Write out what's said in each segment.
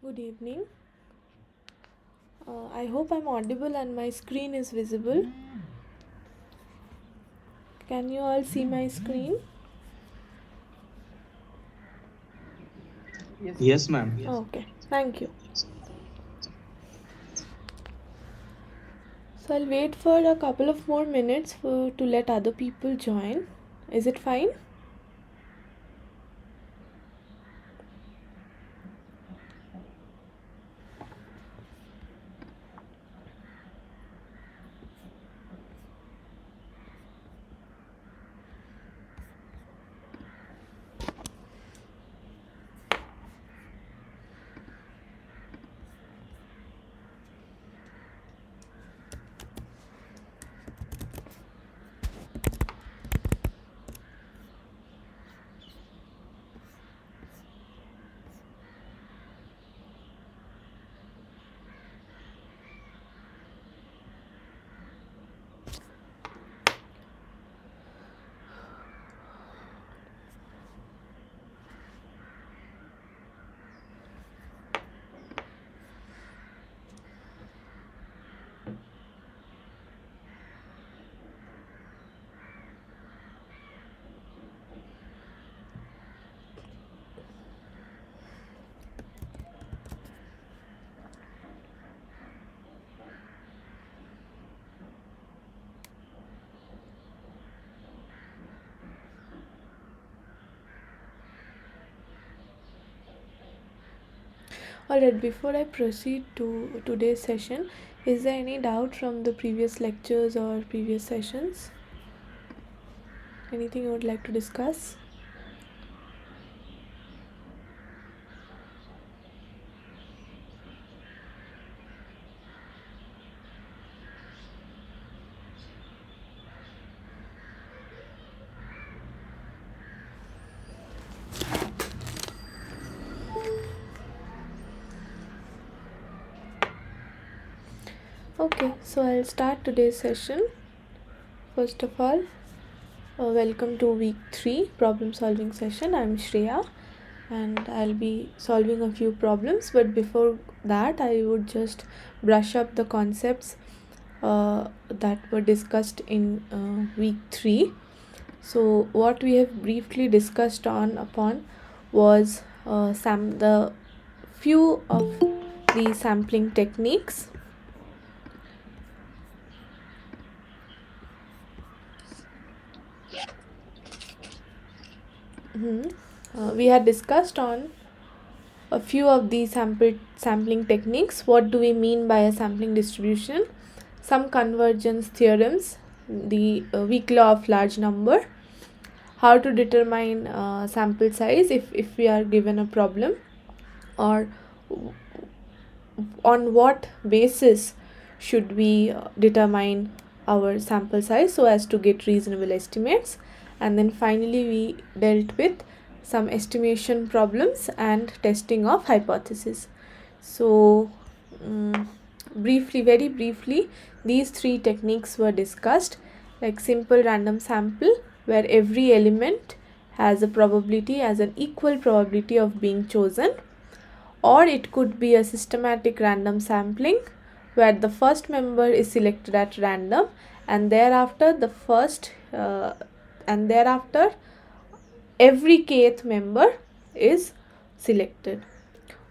Good evening. I hope I'm audible and my screen is visible. Can you all see my screen? Yes, ma'am. Okay, thank you. So I'll wait for a couple of more minutes to let other people join. Is it fine? Alright, before I proceed to today's session, is there any doubt from the previous lectures or previous sessions? Anything you would like to discuss? Okay, so I'll start today's session. First of all, welcome to week 3 problem solving session. I'm Shreya and I'll be solving a few problems, but before that I would just brush up the concepts that were discussed in week 3. So what we have briefly discussed upon was the few of the sampling techniques. We had discussed on a few of the sampling techniques. What do we mean by a sampling distribution? Some convergence theorems, the weak law of large number, how to determine sample size if we are given a problem, or on what basis should we determine our sample size so as to get reasonable estimates. And then finally we dealt with some estimation problems and testing of hypothesis. So very briefly, these 3 techniques were discussed, like simple random sample, where every element has a probability as an equal probability of being chosen, or it could be a systematic random sampling where the first member is selected at random and thereafter every kth member is selected.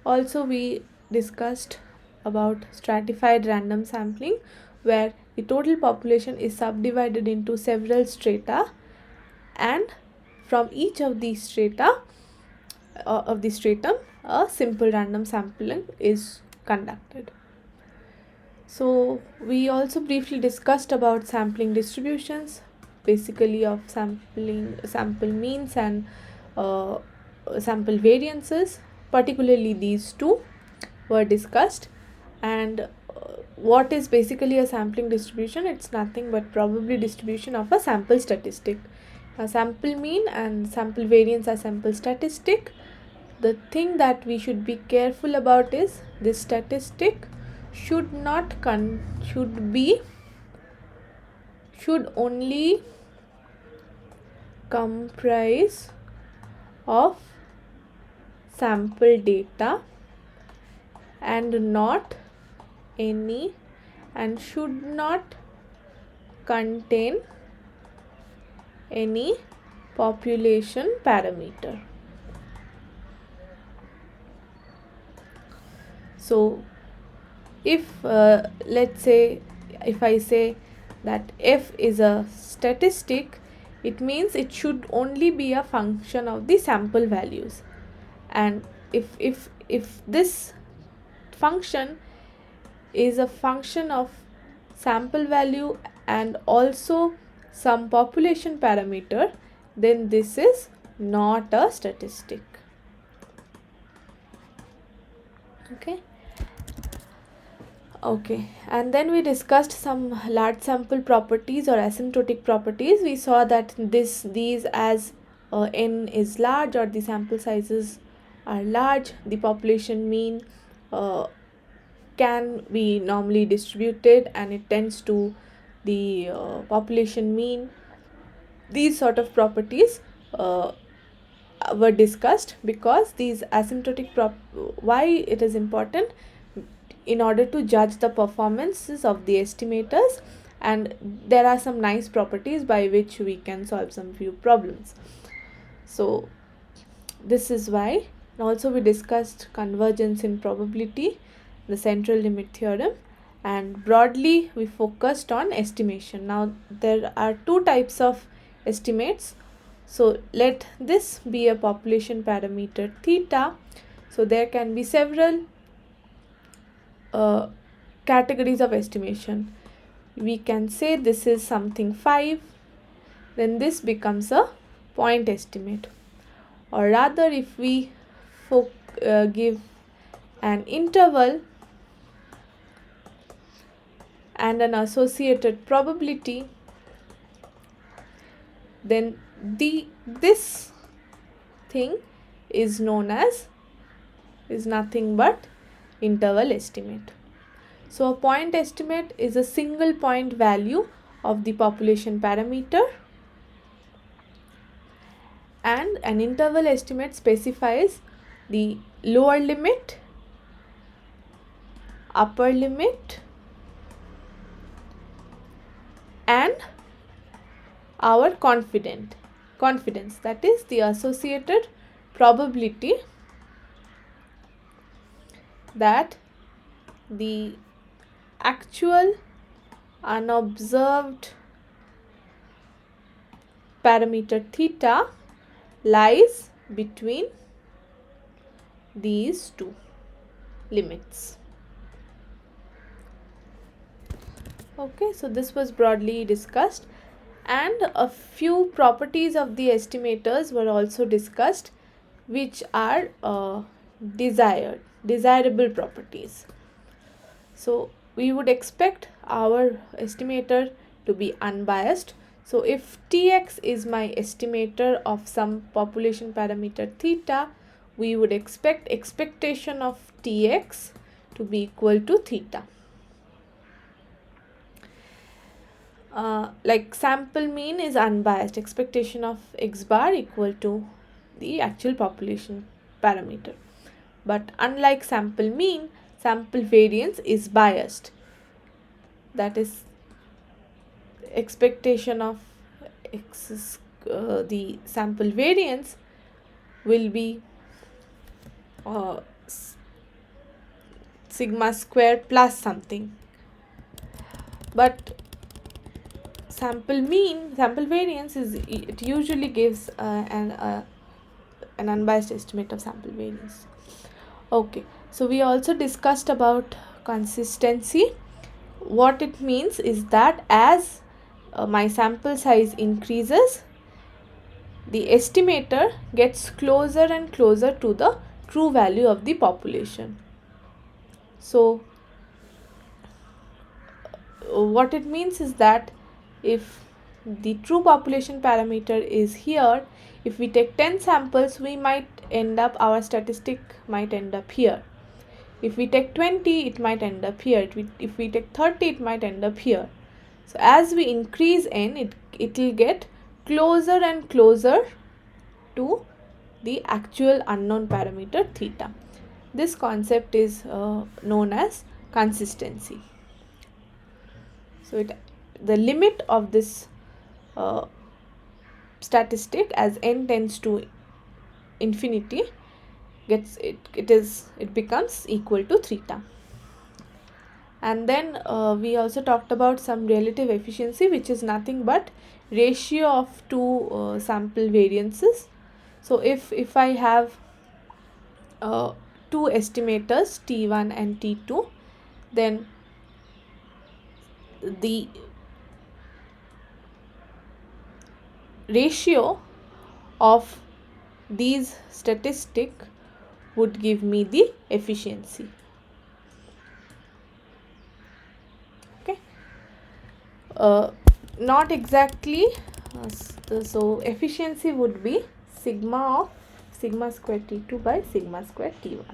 Also, we discussed about stratified random sampling where the total population is subdivided into several strata, and from each of these strata of the stratum a simple random sampling is conducted. So we also briefly discussed about sampling distributions, basically of sample means and sample variances. Particularly these two were discussed. And what is basically a sampling distribution? It's nothing but probability distribution of a sample statistic. A sample mean and sample variance are sample statistic. The thing that we should be careful about is this statistic should only comprise of sample data and not any and should not contain any population parameter. So if let's say if I say that f is a statistic, it means it should only be a function of the sample values, and if this function is a function of sample value and also some population parameter, then this is not a statistic. Okay, and then we discussed some large sample properties or asymptotic properties. We saw that these as n is large or the sample sizes are large, the population mean can be normally distributed and it tends to the population mean. These sort of properties were discussed because these asymptotic why it is important in order to judge the performances of the estimators, and there are some nice properties by which we can solve some few problems. So this is why. Also we discussed convergence in probability, the central limit theorem, and broadly we focused on estimation. Now there are two types of estimates. So let this be a population parameter theta. So there can be several categories of estimation. We can say this is something 5, then this becomes a point estimate, or rather if we give an interval and an associated probability, then this thing is known as is nothing but interval estimate. So a point estimate is a single point value of the population parameter, and an interval estimate specifies the lower limit, upper limit, and our confidence, that is the associated probability that the actual unobserved parameter theta lies between these two limits. Okay, so this was broadly discussed, and a few properties of the estimators were also discussed, which are desirable properties. So we would expect our estimator to be unbiased. So if Tx is my estimator of some population parameter theta, we would expect expectation of Tx to be equal to theta. Like sample mean is unbiased, expectation of x bar equal to the actual population parameter. But unlike sample mean, sample variance is biased, that is expectation of x is, the sample variance will be sigma square plus something, but sample variance it usually gives an unbiased estimate of sample variance. Okay, so we also discussed about consistency. What it means is that as my sample size increases, the estimator gets closer and closer to the true value of the population. So what it means is that if the true population parameter is here, if we take 10 samples, we might end up, our statistic might end up here. If we take 20, it might end up here. If we take 30, it might end up here. So as we increase n, it will get closer and closer to the actual unknown parameter theta. This concept is known as consistency. So the limit of this uh, statistic as n tends to infinity it becomes equal to theta. And then we also talked about some relative efficiency, which is nothing but ratio of two sample variances. So if I have two estimators T1 and T2, then the ratio of these statistic would give me the efficiency. Okay, not exactly. So efficiency would be sigma square T2 by sigma square T1.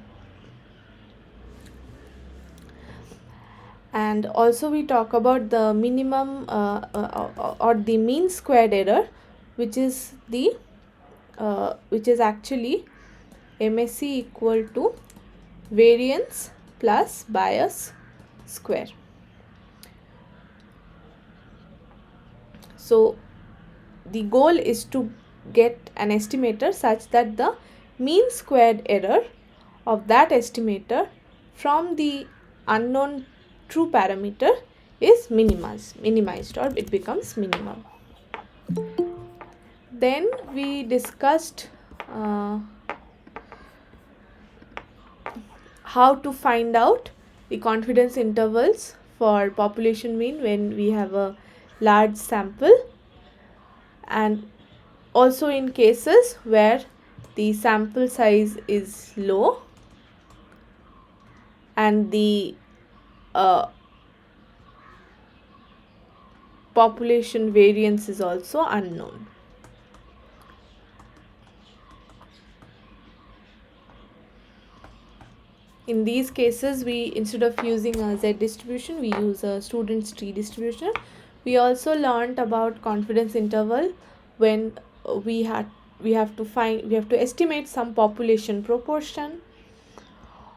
And also we talk about the minimum or the mean squared error, which is actually MSE equal to variance plus bias square. So the goal is to get an estimator such that the mean squared error of that estimator from the unknown true parameter is minimized or it becomes minimum. Then we discussed how to find out the confidence intervals for population mean when we have a large sample, and also in cases where the sample size is low and the population variance is also unknown. In these cases, we instead of using a Z distribution, we use a student's tree distribution. We also learnt about confidence interval when we have to estimate some population proportion.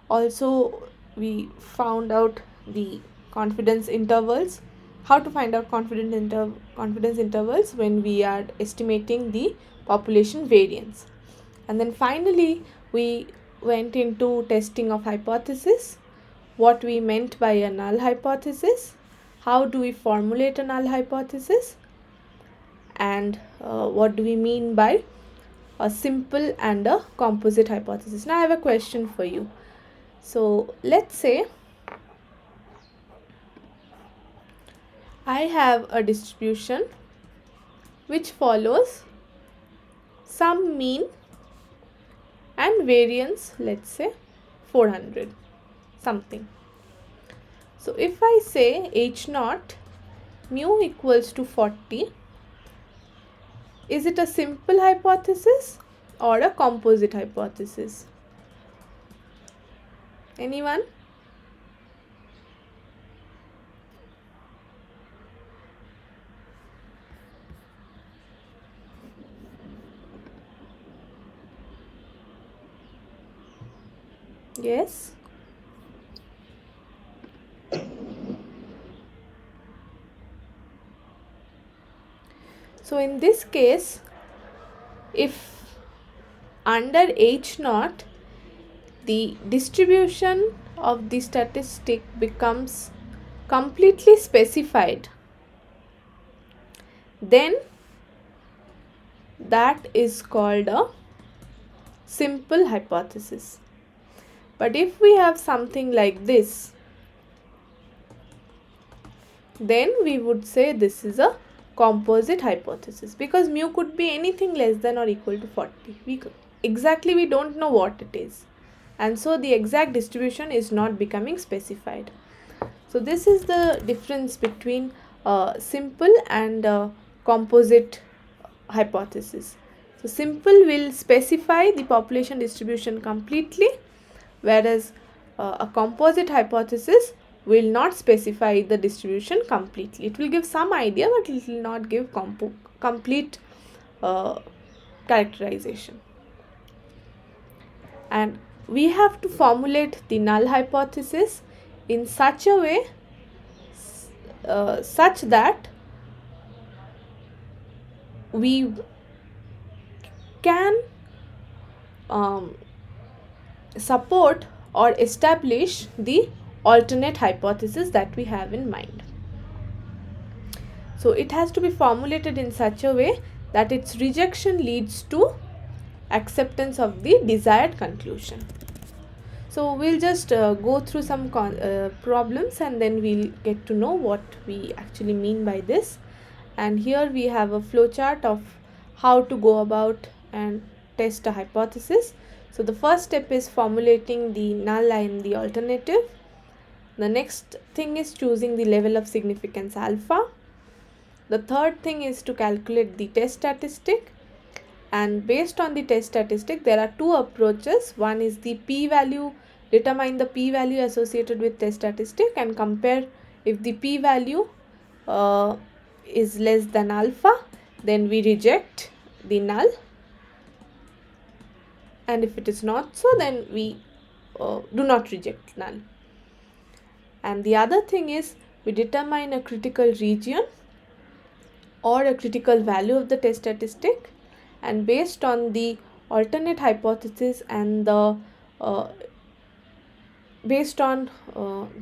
Also, we found out the confidence intervals, how to find out confidence intervals when we are estimating the population variance. And then finally, we went into testing of hypothesis, what we meant by a null hypothesis, how do we formulate a null hypothesis, and what do we mean by a simple and a composite hypothesis. Now I have a question for you. So let's say I have a distribution which follows some mean and variance, let's say 400 something. So if I say H naught mu equals to 40, is it a simple hypothesis or a composite hypothesis? Anyone? Yes. So in this case, if under H naught the distribution of the statistic becomes completely specified, then that is called a simple hypothesis. But if we have something like this, then we would say this is a composite hypothesis, because mu could be anything less than or equal to 40. We don't know what it is, and so the exact distribution is not becoming specified. So this is the difference between simple and composite hypothesis. So simple will specify the population distribution completely, whereas a composite hypothesis will not specify the distribution completely. It will give some idea, but it will not give complete characterization. And we have to formulate the null hypothesis in such a way such that we can um, support or establish the alternate hypothesis that we have in mind. So it has to be formulated in such a way that its rejection leads to acceptance of the desired conclusion. So we'll just go through some problems, and then we'll get to know what we actually mean by this. And here we have a flowchart of how to go about and test a hypothesis. So the first step is formulating the null and the alternative. The next thing is choosing the level of significance alpha. The third thing is to calculate the test statistic, and based on the test statistic there are two approaches. One is the p-value, determine the p-value associated with test statistic and compare. If the p-value is less than alpha, then we reject the null, and if it is not so, then we do not reject null. And the other thing is we determine a critical region or a critical value of the test statistic, and based on the alternate hypothesis and the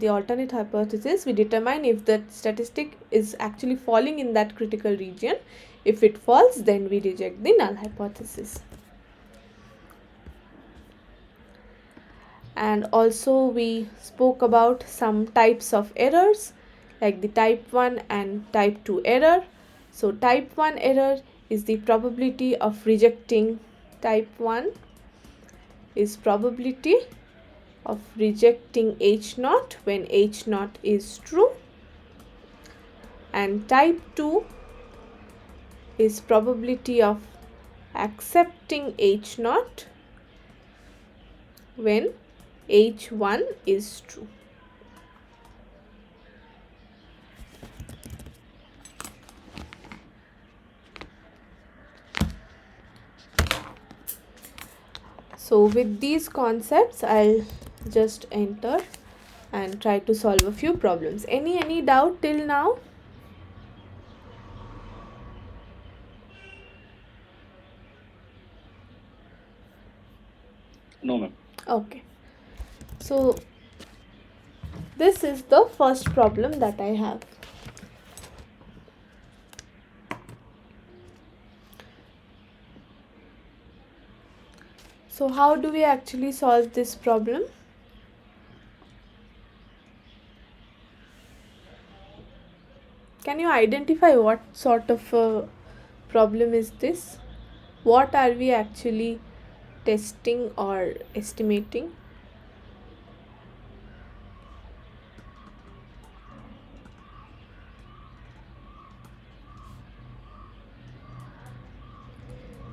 alternate hypothesis, we determine if the statistic is actually falling in that critical region. If it falls, then we reject the null hypothesis. And also we spoke about some types of errors, like the type 1 and type 2 error. So type 1 error is the probability of rejecting. Type 1 is probability of rejecting H naught when H naught is true, and type 2 is probability of accepting H naught when H1 is true. So with these concepts, I'll just enter and try to solve a few problems. Any doubt till now? No, ma'am. Okay. So this is the first problem that I have. So how do we actually solve this problem? Can you identify what sort of a problem is this? What are we actually testing or estimating?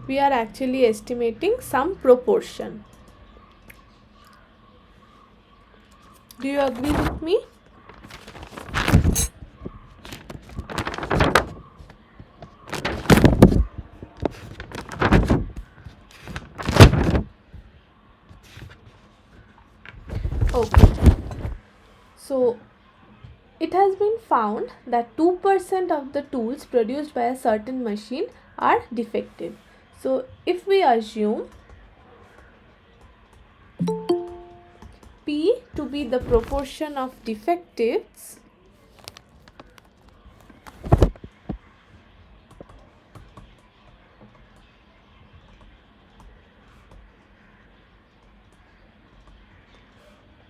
We are actually estimating some proportion. Do you agree with me? Okay. So it has been found that 2% of the tools produced by a certain machine are defective. So if we assume P to be the proportion of defectives,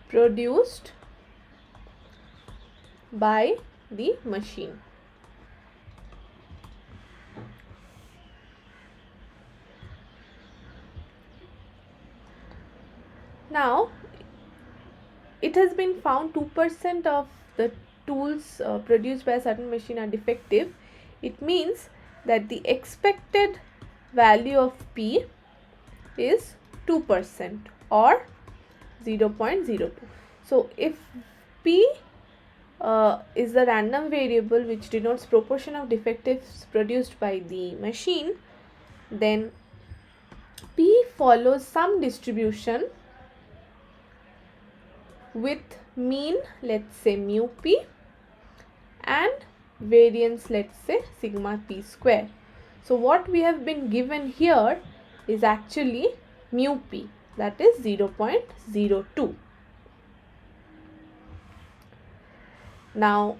produced by the machine. Now it has been found 2% of the tools produced by a certain machine are defective. It means that the expected value of P is 2% or 0.02. So if P is the random variable which denotes proportion of defectives produced by the machine, then P follows some distribution with mean, let's say mu p, and variance, let's say sigma p square. So what we have been given here is actually mu p, that is 0.02. Now,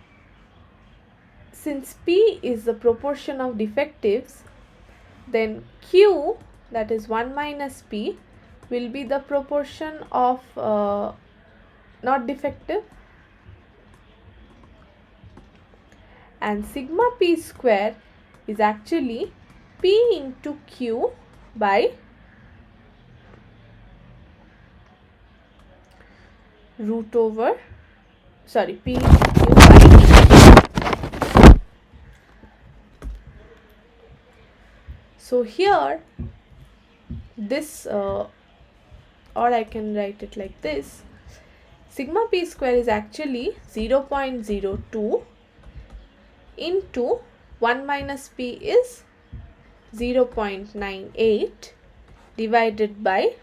since p is the proportion of defectives, then q, that is 1 minus p, will be the proportion of not defective, and sigma p square is actually p into q by root over, sorry, p into q by. So here this or I can write it like this: sigma p square is actually 0.02 into 1 minus p is 0.98 divided by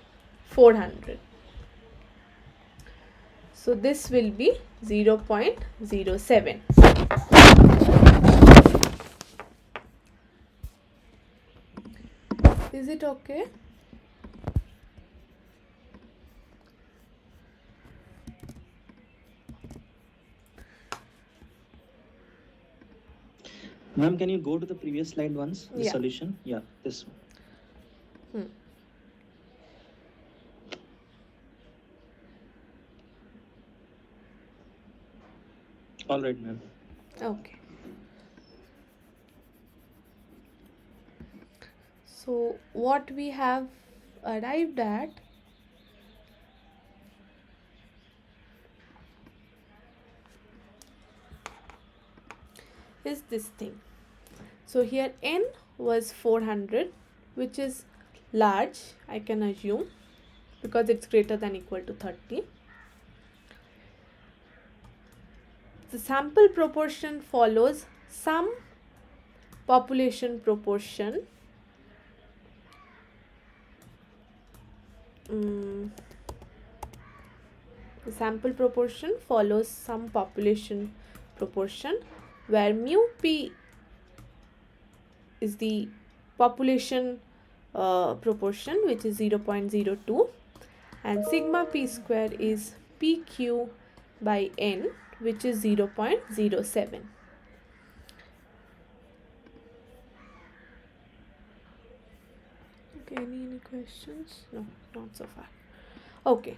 400. So this will be 0.07. Is it okay? Ma'am, can you go to the previous slide once? The Yeah. solution? Yeah, this one. All right, ma'am. Okay. So what we have arrived at is this thing. So here n was 400, which is large, I can assume, because it's greater than equal to 30. The sample proportion follows some population proportion. The sample proportion follows some population proportion where mu p is the population proportion, which is 0.02, and sigma p square is pq by n, which is 0.07. Okay, any questions? No, not so far. Okay.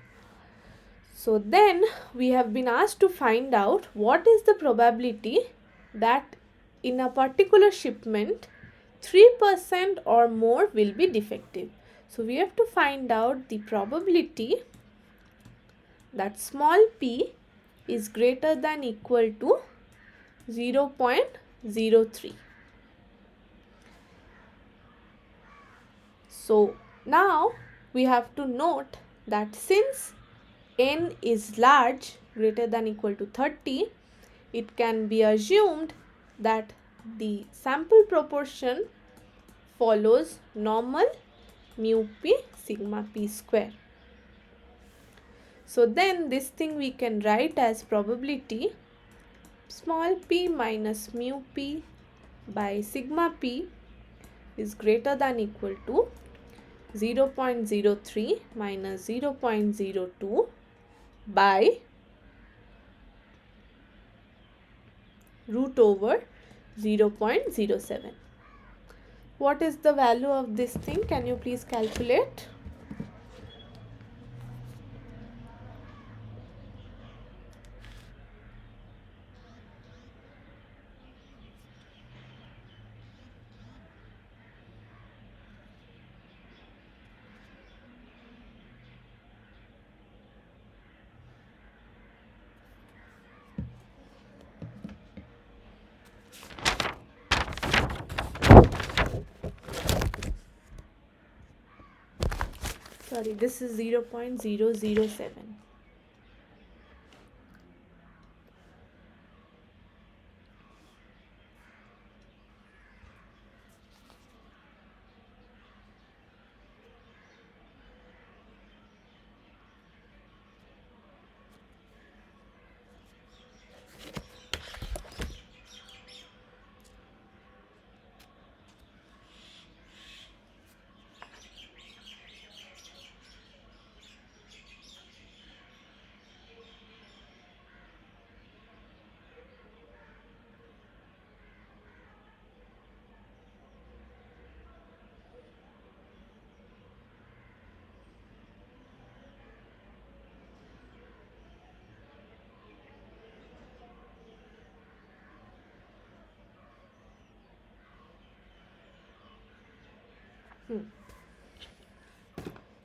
So then we have been asked to find out what is the probability that in a particular shipment 3% or more will be defective. So we have to find out the probability that small p is greater than equal to 0.03. So now we have to note that since n is large, greater than equal to 30, it can be assumed that the sample proportion follows normal mu p sigma p square. So then this thing we can write as probability small p minus mu p by sigma p is greater than equal to 0.03 minus 0.02 by root over 0.07. What is the value of this thing? Can you please calculate? Sorry, this is 0.007.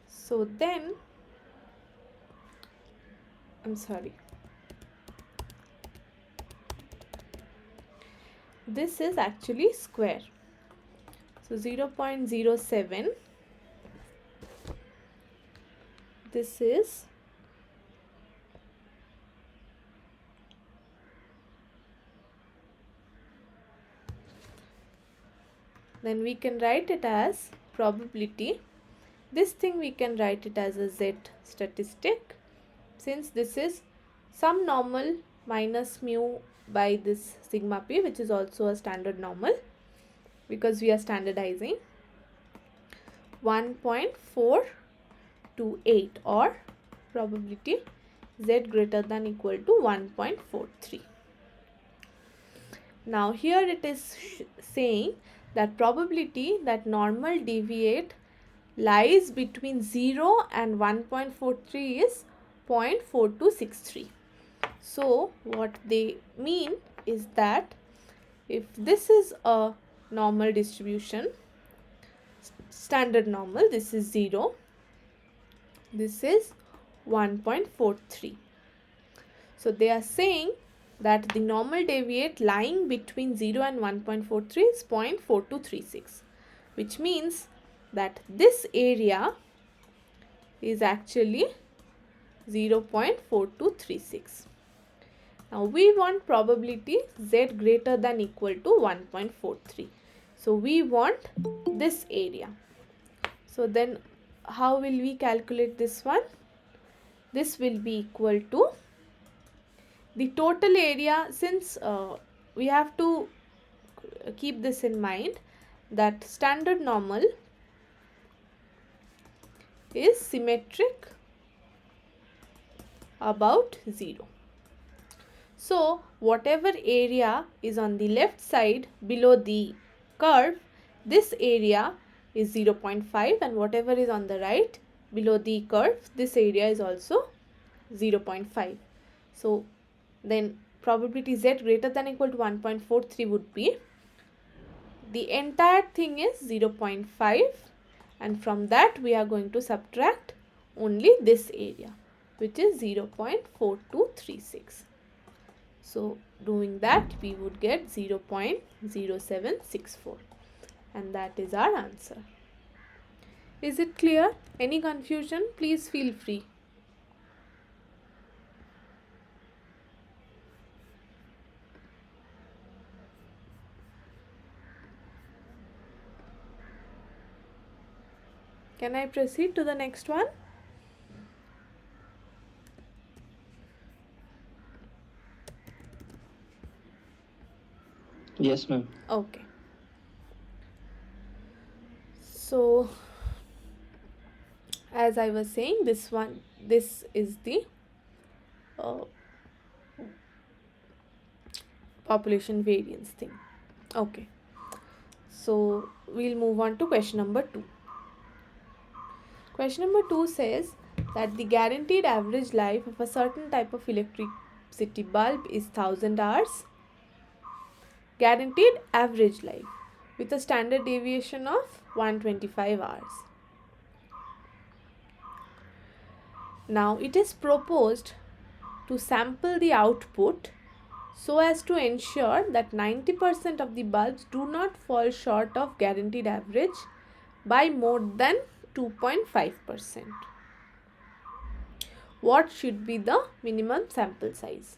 So then, I'm sorry, this is actually square. So 0.07, this is then we can write it as probability. This thing we can write it as a z statistic, since this is some normal minus mu by this sigma p, which is also a standard normal because we are standardizing, 1.428, or probability z greater than equal to 1.43. Now here it is saying that probability that normal deviate lies between 0 and 1.43 is 0.4263. So what they mean is that if this is a normal distribution, standard normal, this is 0, this is 1.43. So they are saying that the normal deviate lying between 0 and 1.43 is 0.4236, which means that this area is actually 0.4236. Now we want probability z greater than equal to 1.43. So we want this area. So then how will we calculate this one? This will be equal to the total area, since we have to keep this in mind that standard normal is symmetric about 0. So whatever area is on the left side below the curve, this area is 0.5, and whatever is on the right below the curve, this area is also 0.5. So then probability z greater than equal to 1.43 would be, the entire thing is 0.5, and from that we are going to subtract only this area, which is 0.4236. So doing that we would get 0.0764, and that is our answer. Is it clear? Any confusion? Please feel free. Can I proceed to the next one? Yes, ma'am. Okay. So as I was saying, this is the population variance thing. Okay. So we'll move on to question number 2. Question number 2 says that the guaranteed average life of a certain type of electricity bulb is 1000 hours. Guaranteed average life with a standard deviation of 125 hours. Now it is proposed to sample the output so as to ensure that 90% of the bulbs do not fall short of guaranteed average by more than 2.5%. What should be the minimum sample size?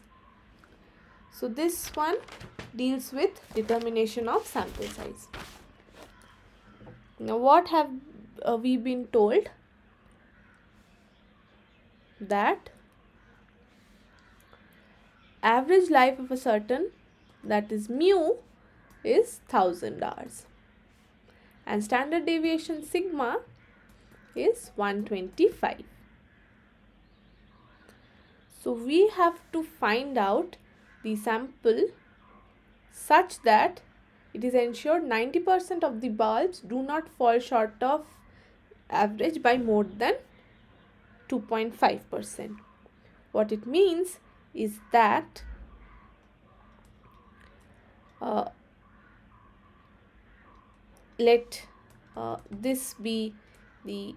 So this one deals with determination of sample size. Now what have we been told? That average life of a certain, that is mu, is 1000 hours, and standard deviation sigma is 125. So we have to find out the sample such that it is ensured 90% of the bulbs do not fall short of average by more than 2.5%. What it means is that let this be the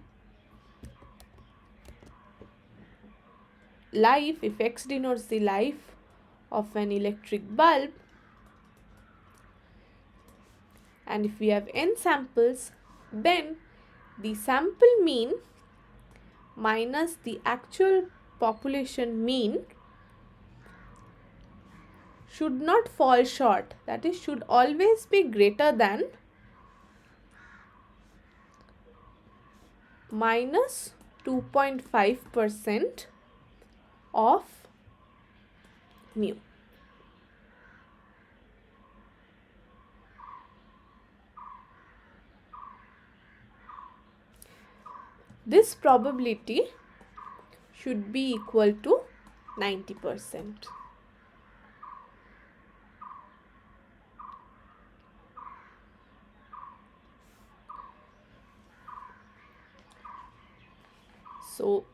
life, if x denotes the life of an electric bulb, and if we have n samples, then the sample mean minus the actual population mean should not fall short, that is, should always be greater than minus 2.5% of mu. This probability should be equal to 90%. So,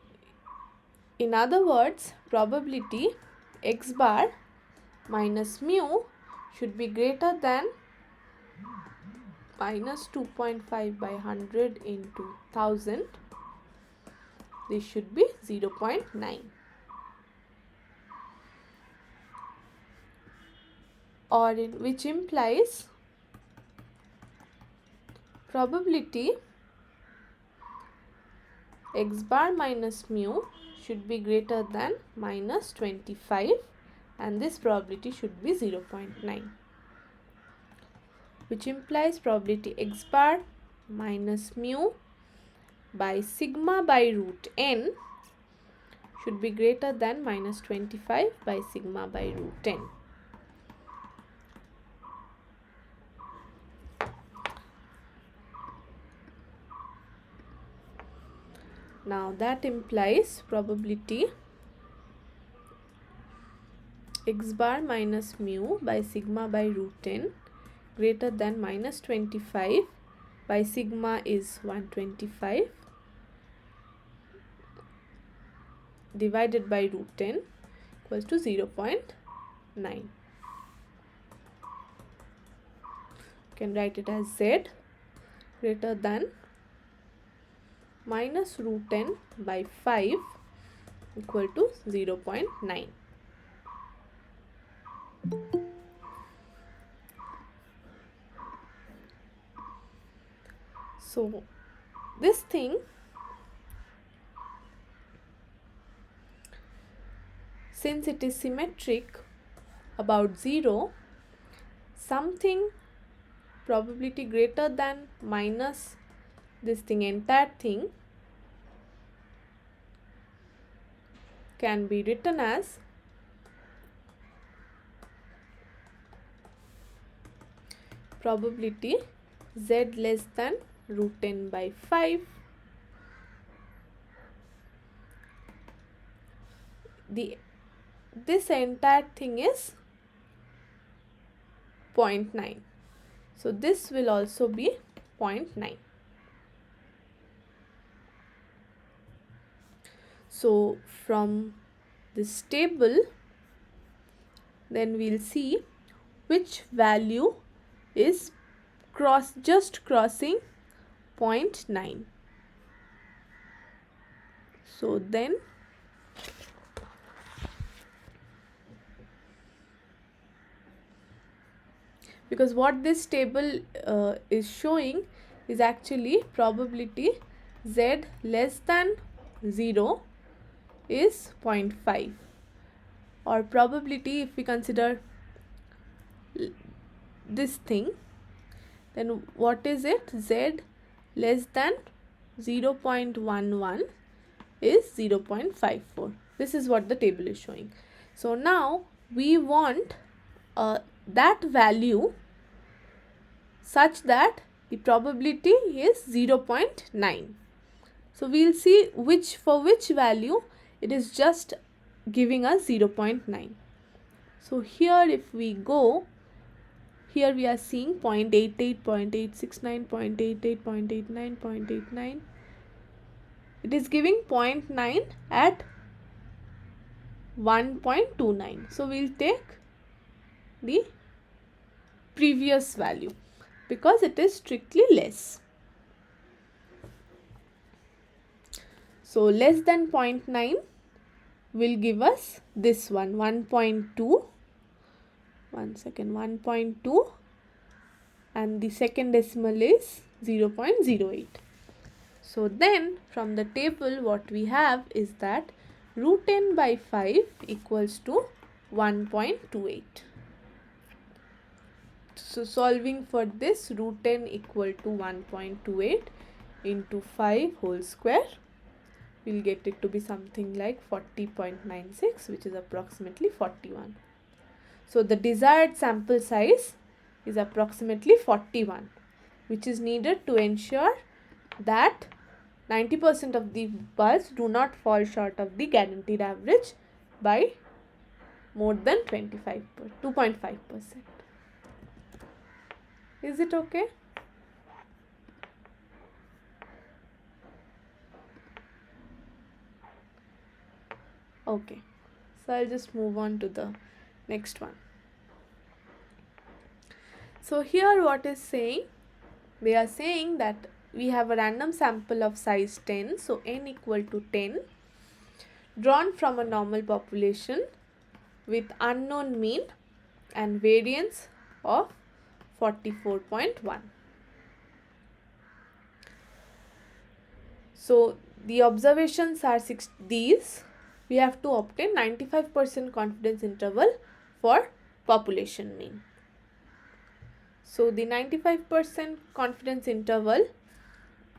in other words, probability x bar minus mu should be greater than minus 2.5 by 100 into 1000. This should be 0.9. Or in which implies probability x bar minus mu should be greater than minus 25, and this probability should be 0.9, which implies probability x bar minus mu by sigma by root n should be greater than minus 25 by sigma by root n. Now that implies probability x bar minus mu by sigma by root n greater than minus 25 by sigma is 125 divided by root 10 equals to 0.9. You can write it as z greater than minus root 10 by 5 equal to 0.9. So this thing, since it is symmetric about 0, something probability greater than minus this thing, entire thing, can be written as probability z less than root 10 by 5. This entire thing is 0.9. So this will also be 0.9. So from this table, then we'll see which value is just crossing 0.9. So then because what this table is showing is actually probability z less than 0 is 0.5, or probability, if we consider this thing, then what is it? Z less than 0.11 is 0.54. This is what the table is showing. So now we want that value such that the probability is 0.9. So we'll see for which value it is just giving us 0.9. So here if we go, here we are seeing 0.88, 0.869, 0.88, 0.89, 0.89. It is giving 0.9 at 1.29. So we'll take the previous value because it is strictly less. So less than 0.9 will give us this one, 1.2. 1.2, and the second decimal is 0.08. So then from the table what we have is that root 10 by 5 equals to 1.28. So solving for this, root 10 equal to 1.28 into 5 whole square, we'll get it to be something like 40.96, which is approximately 41. So the desired sample size is approximately 41, which is needed to ensure that 90% of the bulbs do not fall short of the guaranteed average by more than 2.5%. Is it okay? Okay. So I'll just move on to the next one. So here what is saying? They are saying that we have a random sample of size 10, so n equal to 10, drawn from a normal population with unknown mean and variance of 44.1. So the observations are these. We have to obtain 95% confidence interval for population mean. So the 95% confidence interval,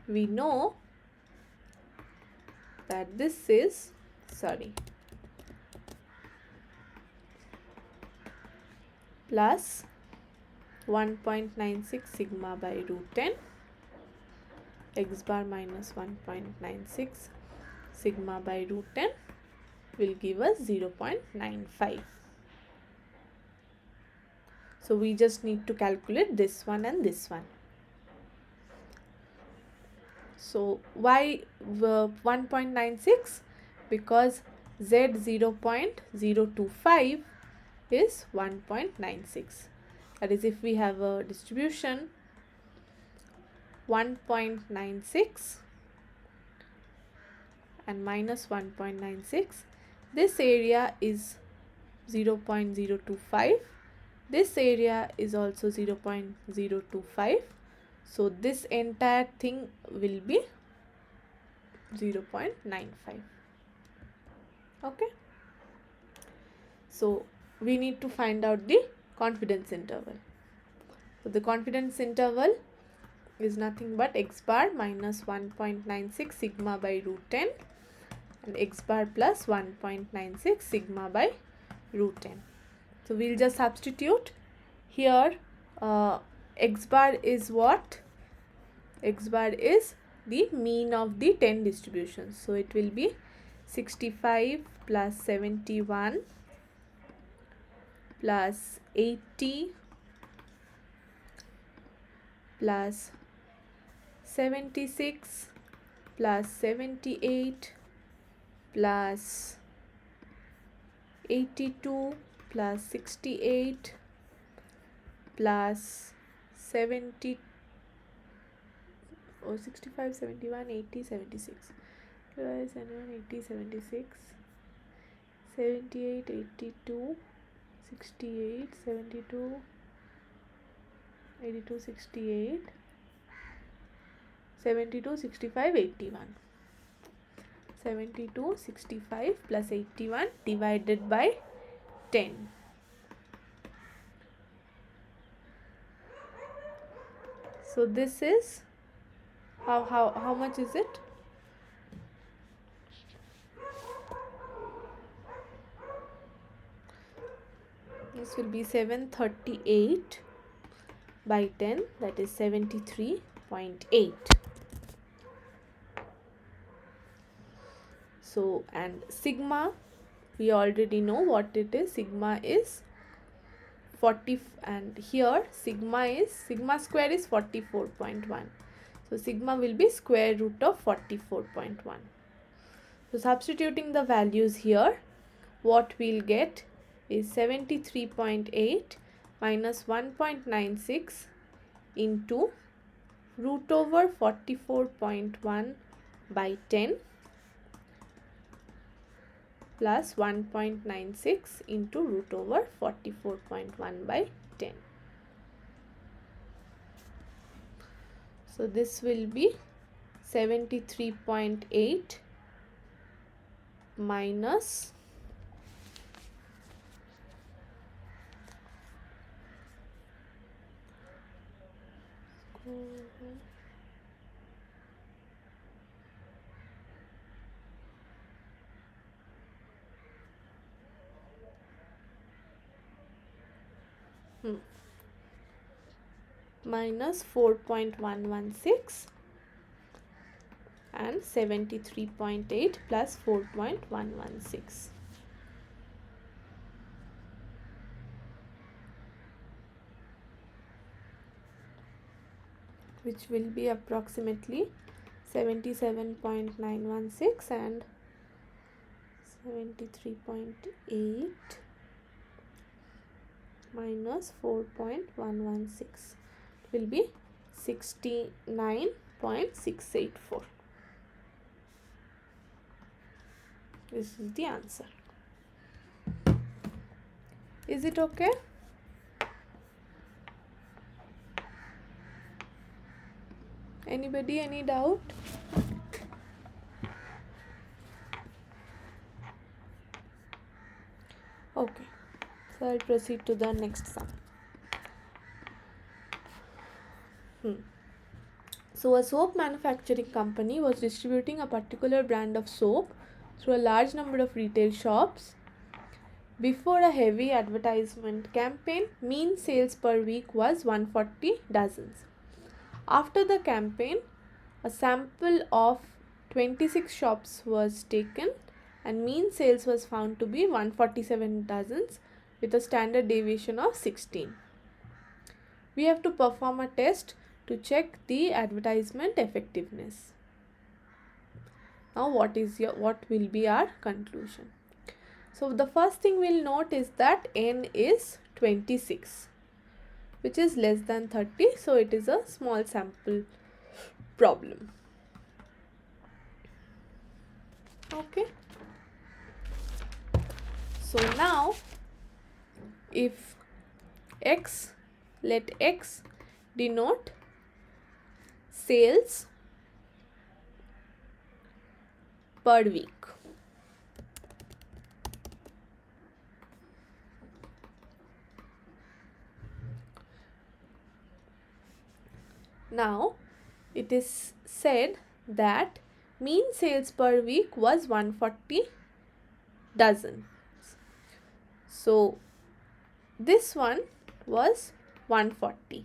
we know that this is, plus 1.96 sigma by root 10 x bar minus 1.96 sigma by root 10 will give us 0.95. So we just need to calculate this one and this one. So why 1.96? Because Z 0.025 is 1.96. That is, if we have a distribution 1.96 and minus 1.96, this area is 0.025, this area is also 0.025, so this entire thing will be 0.95. Okay, so we need to find out the confidence interval. So the confidence interval is nothing but x bar minus 1.96 sigma by root 10 and x bar plus 1.96 sigma by root 10. So we'll just substitute here. X bar is what? X bar is the mean of the 10 distributions. So it will be 65 plus 71 plus 80 plus 76 plus 78 plus 82 plus 68 plus 70 or 65, 71, 80, 76 plus 71, 80, 76, 78, 82, 68, 72, 82, 68, 72, 65, 81. 72, 65 plus 81 divided by 10. So this is how much is it? This will be 738 by 10, that is 73.8. So, and sigma, we already know what it is. Sigma is 40, and here sigma square is 44.1. So sigma will be square root of 44.1. So substituting the values here, what we'll get is 73.8 minus 1.96 into root over 44.1 by 10 plus 1.96 into root over 44.1 by 10. So this will be 73.8 minus minus 4.116 and 73.8 plus 4.116. Which will be approximately 77.916 and 73.8 minus 4.116 will be 69.684. This is the answer. Is it okay? Anybody, any doubt? Okay, so I'll proceed to the next sum. So a soap manufacturing company was distributing a particular brand of soap through a large number of retail shops. Before a heavy advertisement campaign, mean sales per week was 140 dozens. After the campaign, a sample of 26 shops was taken and mean sales was found to be 147 dozens with a standard deviation of 16. We have to perform a test to check the advertisement effectiveness. Now what will be our conclusion? So the first thing we'll note is that n is 26, which is less than 30, so it is a small sample problem. Okay. So now if let x denote sales per week. Now it is said that mean sales per week was 140 dozen. So this one was 140.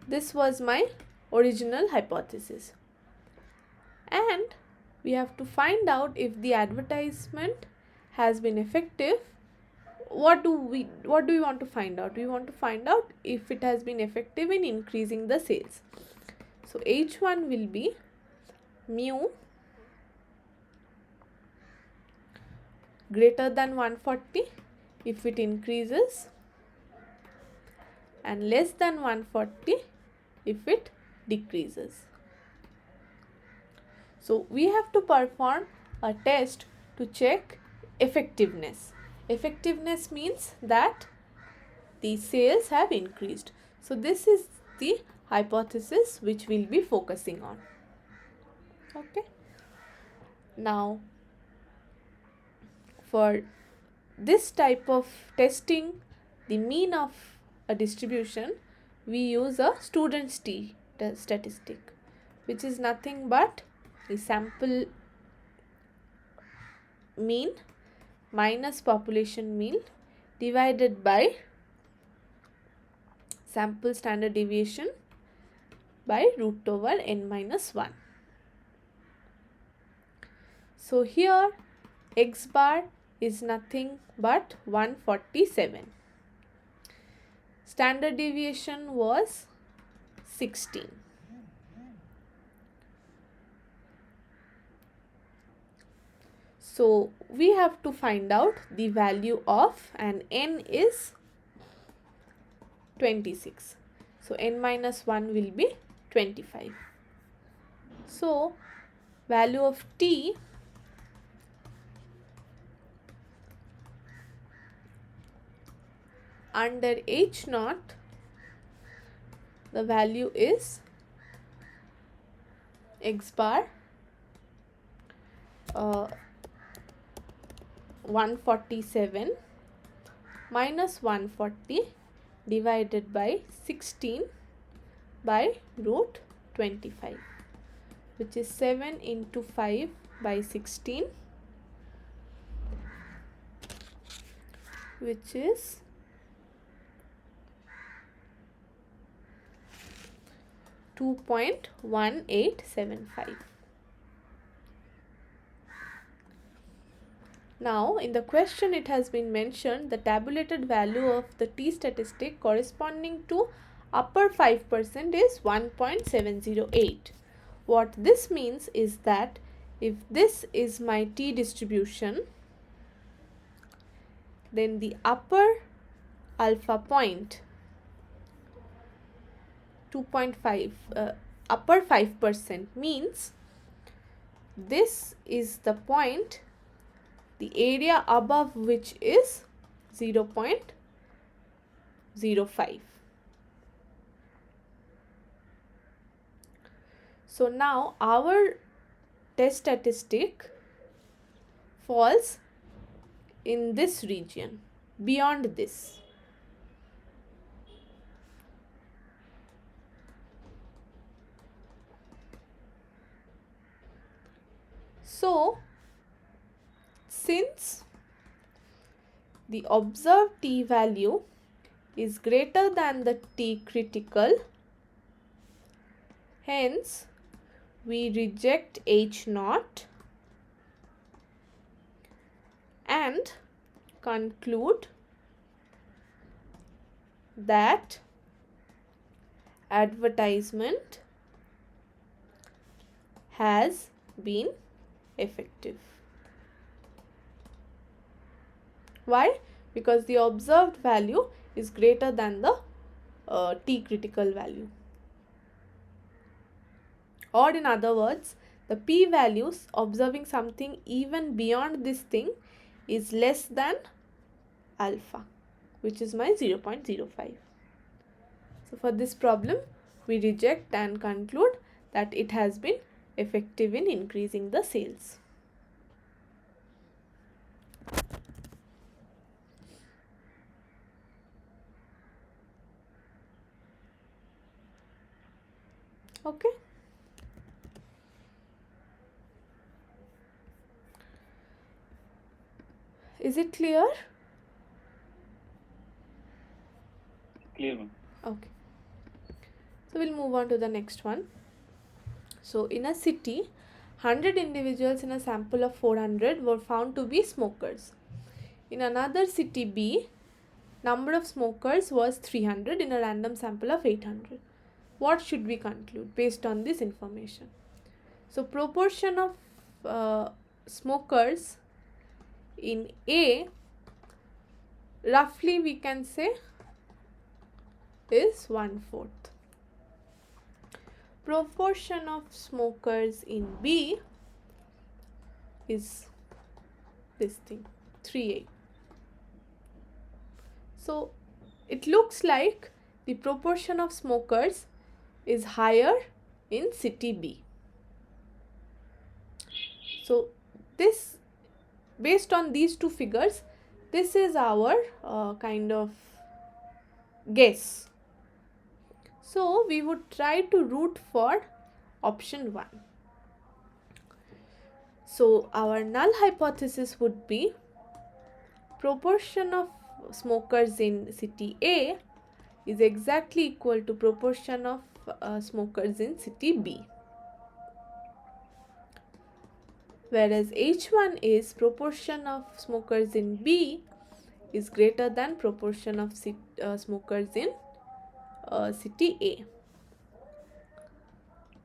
This was my original hypothesis. And we have to find out if the advertisement has been effective. What do we want to find out? We want to find out if it has been effective in increasing the sales. So H1 will be mu greater than 140 if it increases and less than 140 if it decreases. So we have to perform a test to check effectiveness. Effectiveness means that the sales have increased. So this is the hypothesis which we'll be focusing on. Okay. Now for this type of testing the mean of a distribution, we use a student statistic, which is nothing but the sample mean minus population mean divided by sample standard deviation by root over n minus 1. So here x bar is nothing but 147. Standard deviation was 16. So we have to find out the value of, and n is 26. So n minus 1 will be 25. So value of t under H naught the value is x bar 147 minus 140 divided by 16 by root 25, which is 7 into 5 by 16, which is 2.1875. Now, in the question it has been mentioned the tabulated value of the t statistic corresponding to upper 5% is 1.708. What this means is that if this is my t distribution, then the upper alpha point 2.5 upper 5% means this is the point the area above which is 0.05. So now our test statistic falls in this region, beyond this. So since the observed t value is greater than the t critical, hence we reject H naught and conclude that advertisement has been effective. Why? Because the observed value is greater than the t critical value. Or in other words, the p values observing something even beyond this thing is less than alpha, which is my 0.05. So for this problem, we reject and conclude that it has been effective in increasing the sales. Okay. Is it clear? Clear, ma'am. Okay. So we'll move on to the next one. So in a city, 100 individuals in a sample of 400 were found to be smokers. In another city B, number of smokers was 300 in a random sample of 800. What should we conclude based on this information? So proportion of smokers in A, roughly we can say is 1/4. Proportion of smokers in B is this thing, 3/8. So it looks like the proportion of smokers is higher in city B. So this, based on these two figures, this is our kind of guess. So we would try to root for option 1. So our null hypothesis would be proportion of smokers in city A is exactly equal to proportion of smokers in city B. Whereas H1 is proportion of smokers in B is greater than proportion of smokers in city A.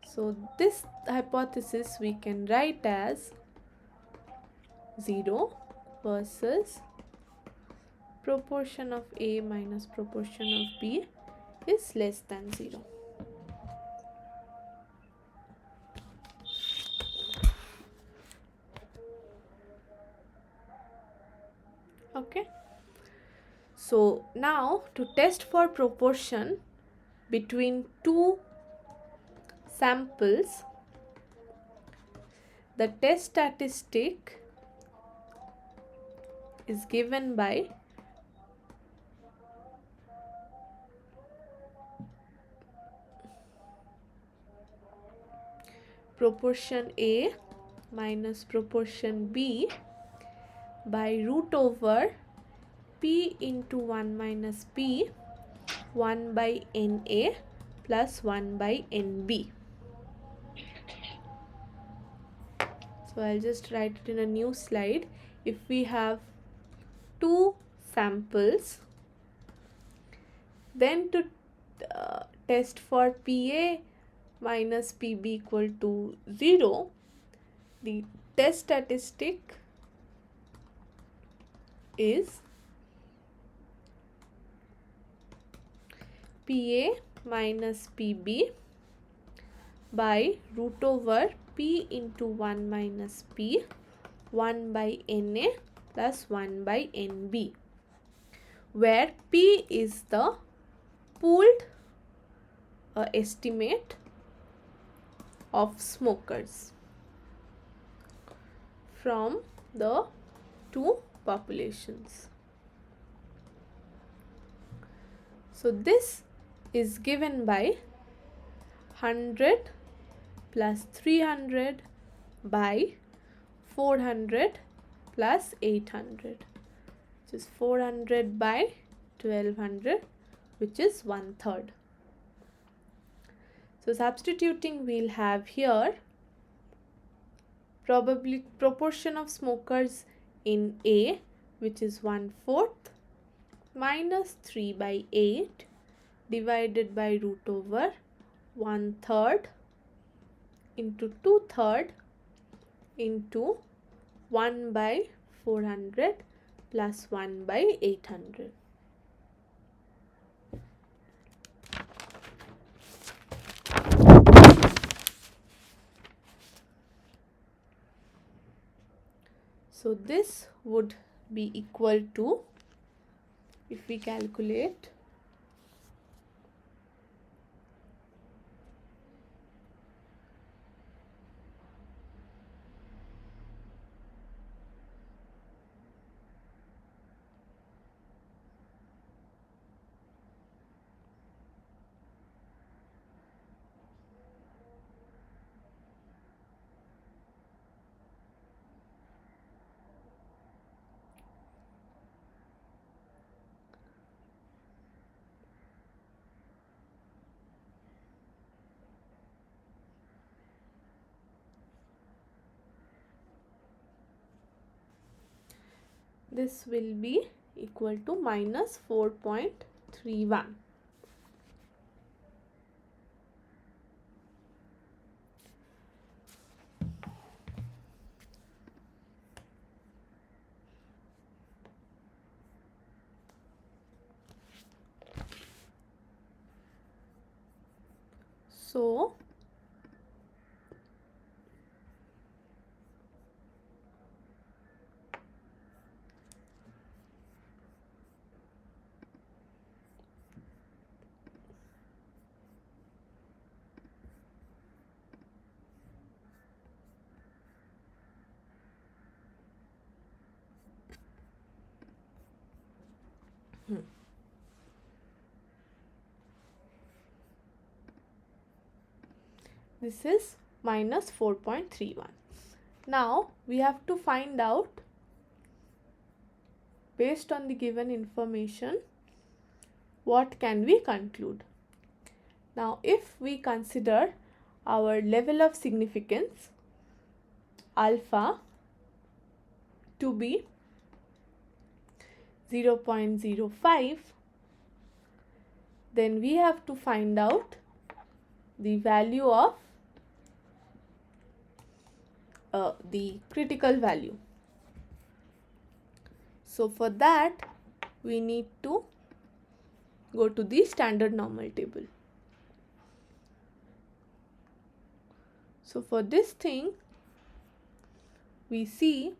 So this hypothesis we can write as 0 versus proportion of A minus proportion of B is less than 0. Okay. So now to test for proportion between two samples, the test statistic is given by proportion A minus proportion B by root over P into 1 minus P 1 by NA plus 1 by NB. So I'll just write it in a new slide. If we have two samples, then to test for PA minus PB equal to 0, the test statistic is PA minus PB by root over P into 1 minus P 1 by NA plus 1 by NB, where P is the pooled estimate of smokers from the two populations. So this is given by 100 plus 300 by 400 plus 800, which is 400 by 1200, which is 1/3. So substituting, we'll have here probably proportion of smokers in A, which is 1/4, minus 3 by 8 divided by root over 1/3 into 2/3 into 1 by 400 plus 1 by 800. So this would be equal to, if we calculate, this will be equal to minus 4.31. So this is minus 4.31. Now we have to find out, based on the given information, what can we conclude. Now if we consider our level of significance alpha to be 0.05, then we have to find out the value of the critical value. So for that, we need to go to the standard normal table. So for this thing, we see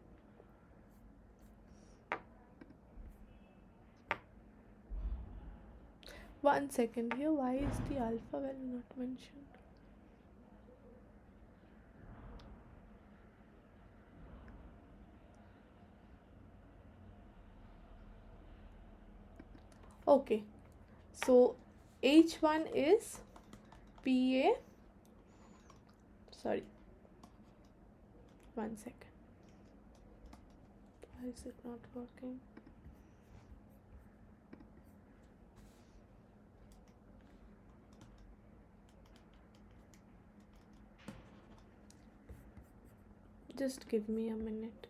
One second here, why is the alpha value not mentioned? Okay, so H1 is PA, sorry, one second, why is it not working? Just give me a minute.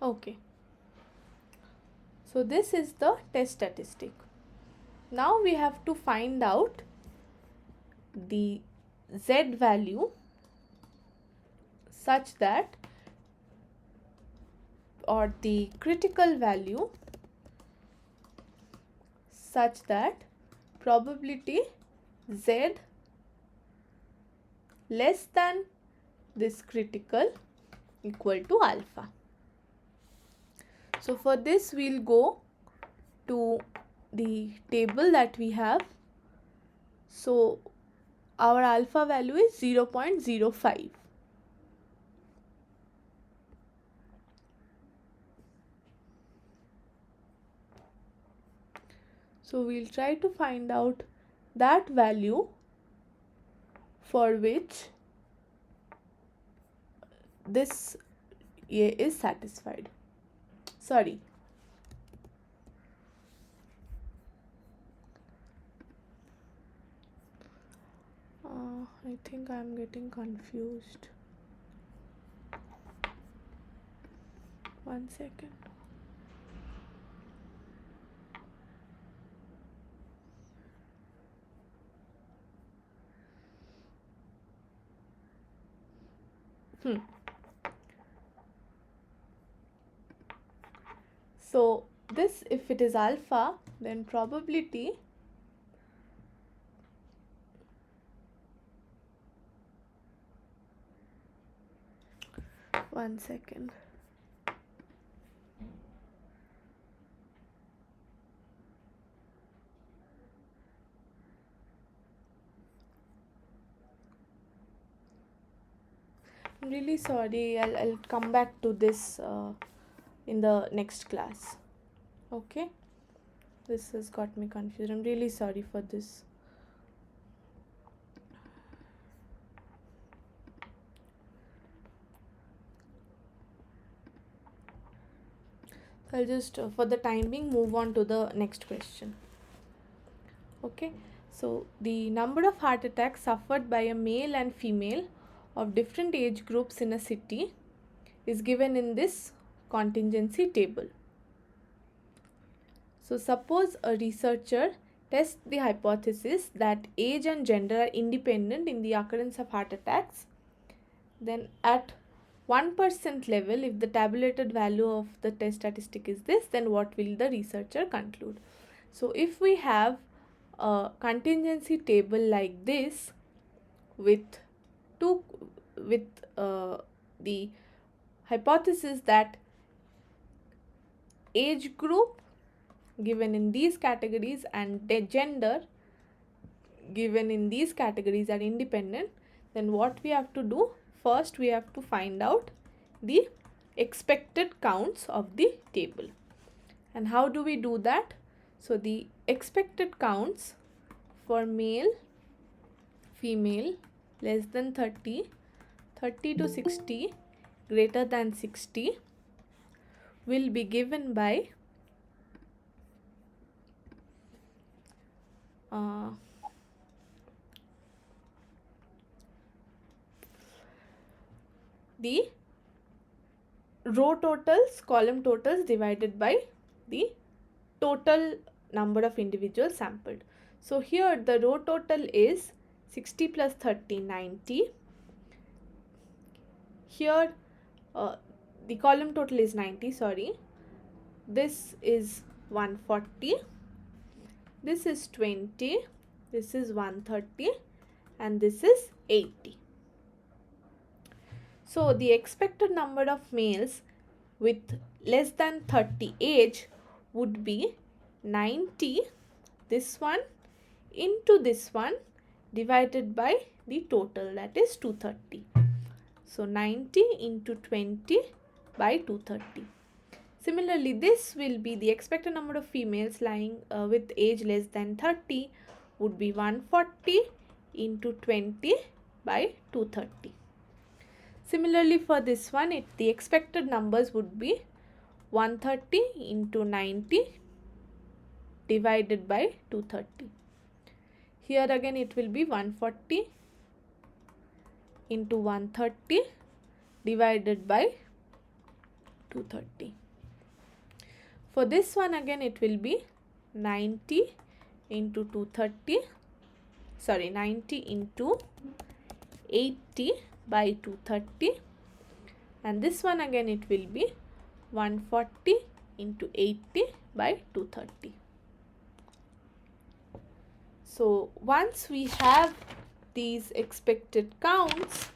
Okay, so this is the test statistic. Now we have to find out the Z value such that, or the critical value such that probability Z less than this critical equal to alpha. So for this we'll go to the table that we have. So our alpha value is 0.05. So we'll try to find out that value for which this A is satisfied. Sorry. I think I'm getting confused. One second. So this, if it is alpha, then probability one second. I'm really sorry. I'll come back to this in the next class. Okay, this has got me confused. I'm really sorry for this. I'll just for the time being move on to the next question. Okay, so the number of heart attacks suffered by a male and female of different age groups in a city is given in this contingency table. So suppose a researcher tests the hypothesis that age and gender are independent in the occurrence of heart attacks. Then at 1% level, if the tabulated value of the test statistic is this, then what will the researcher conclude? So if we have a contingency table like this with the hypothesis that age group given in these categories and the gender given in these categories are independent, then what we have to do, first we have to find out the expected counts of the table. And how do we do that? So the expected counts for male, female, less than 30, 30 to 60, greater than 60 will be given by the row totals, column totals divided by the total number of individuals sampled. So here the row total is 60 plus 30, 90. Here the column total is 90, sorry. This is 140, this is 20, this is 130, and this is 80. So the expected number of males with less than 30 age would be 90, this one, into this one, divided by the total, that is 230. So 90 into 20 by 230. Similarly, this will be the expected number of females lying with age less than 30 would be 140 into 20 by 230. Similarly, for this one, the expected numbers would be 130 into 90 divided by 230. Here again it will be 140 into 130 divided by 230. For this one again it will be 90 into 230, 90 into 80 by 230, and this one again it will be 140 into 80 by 230. So once we have these expected counts,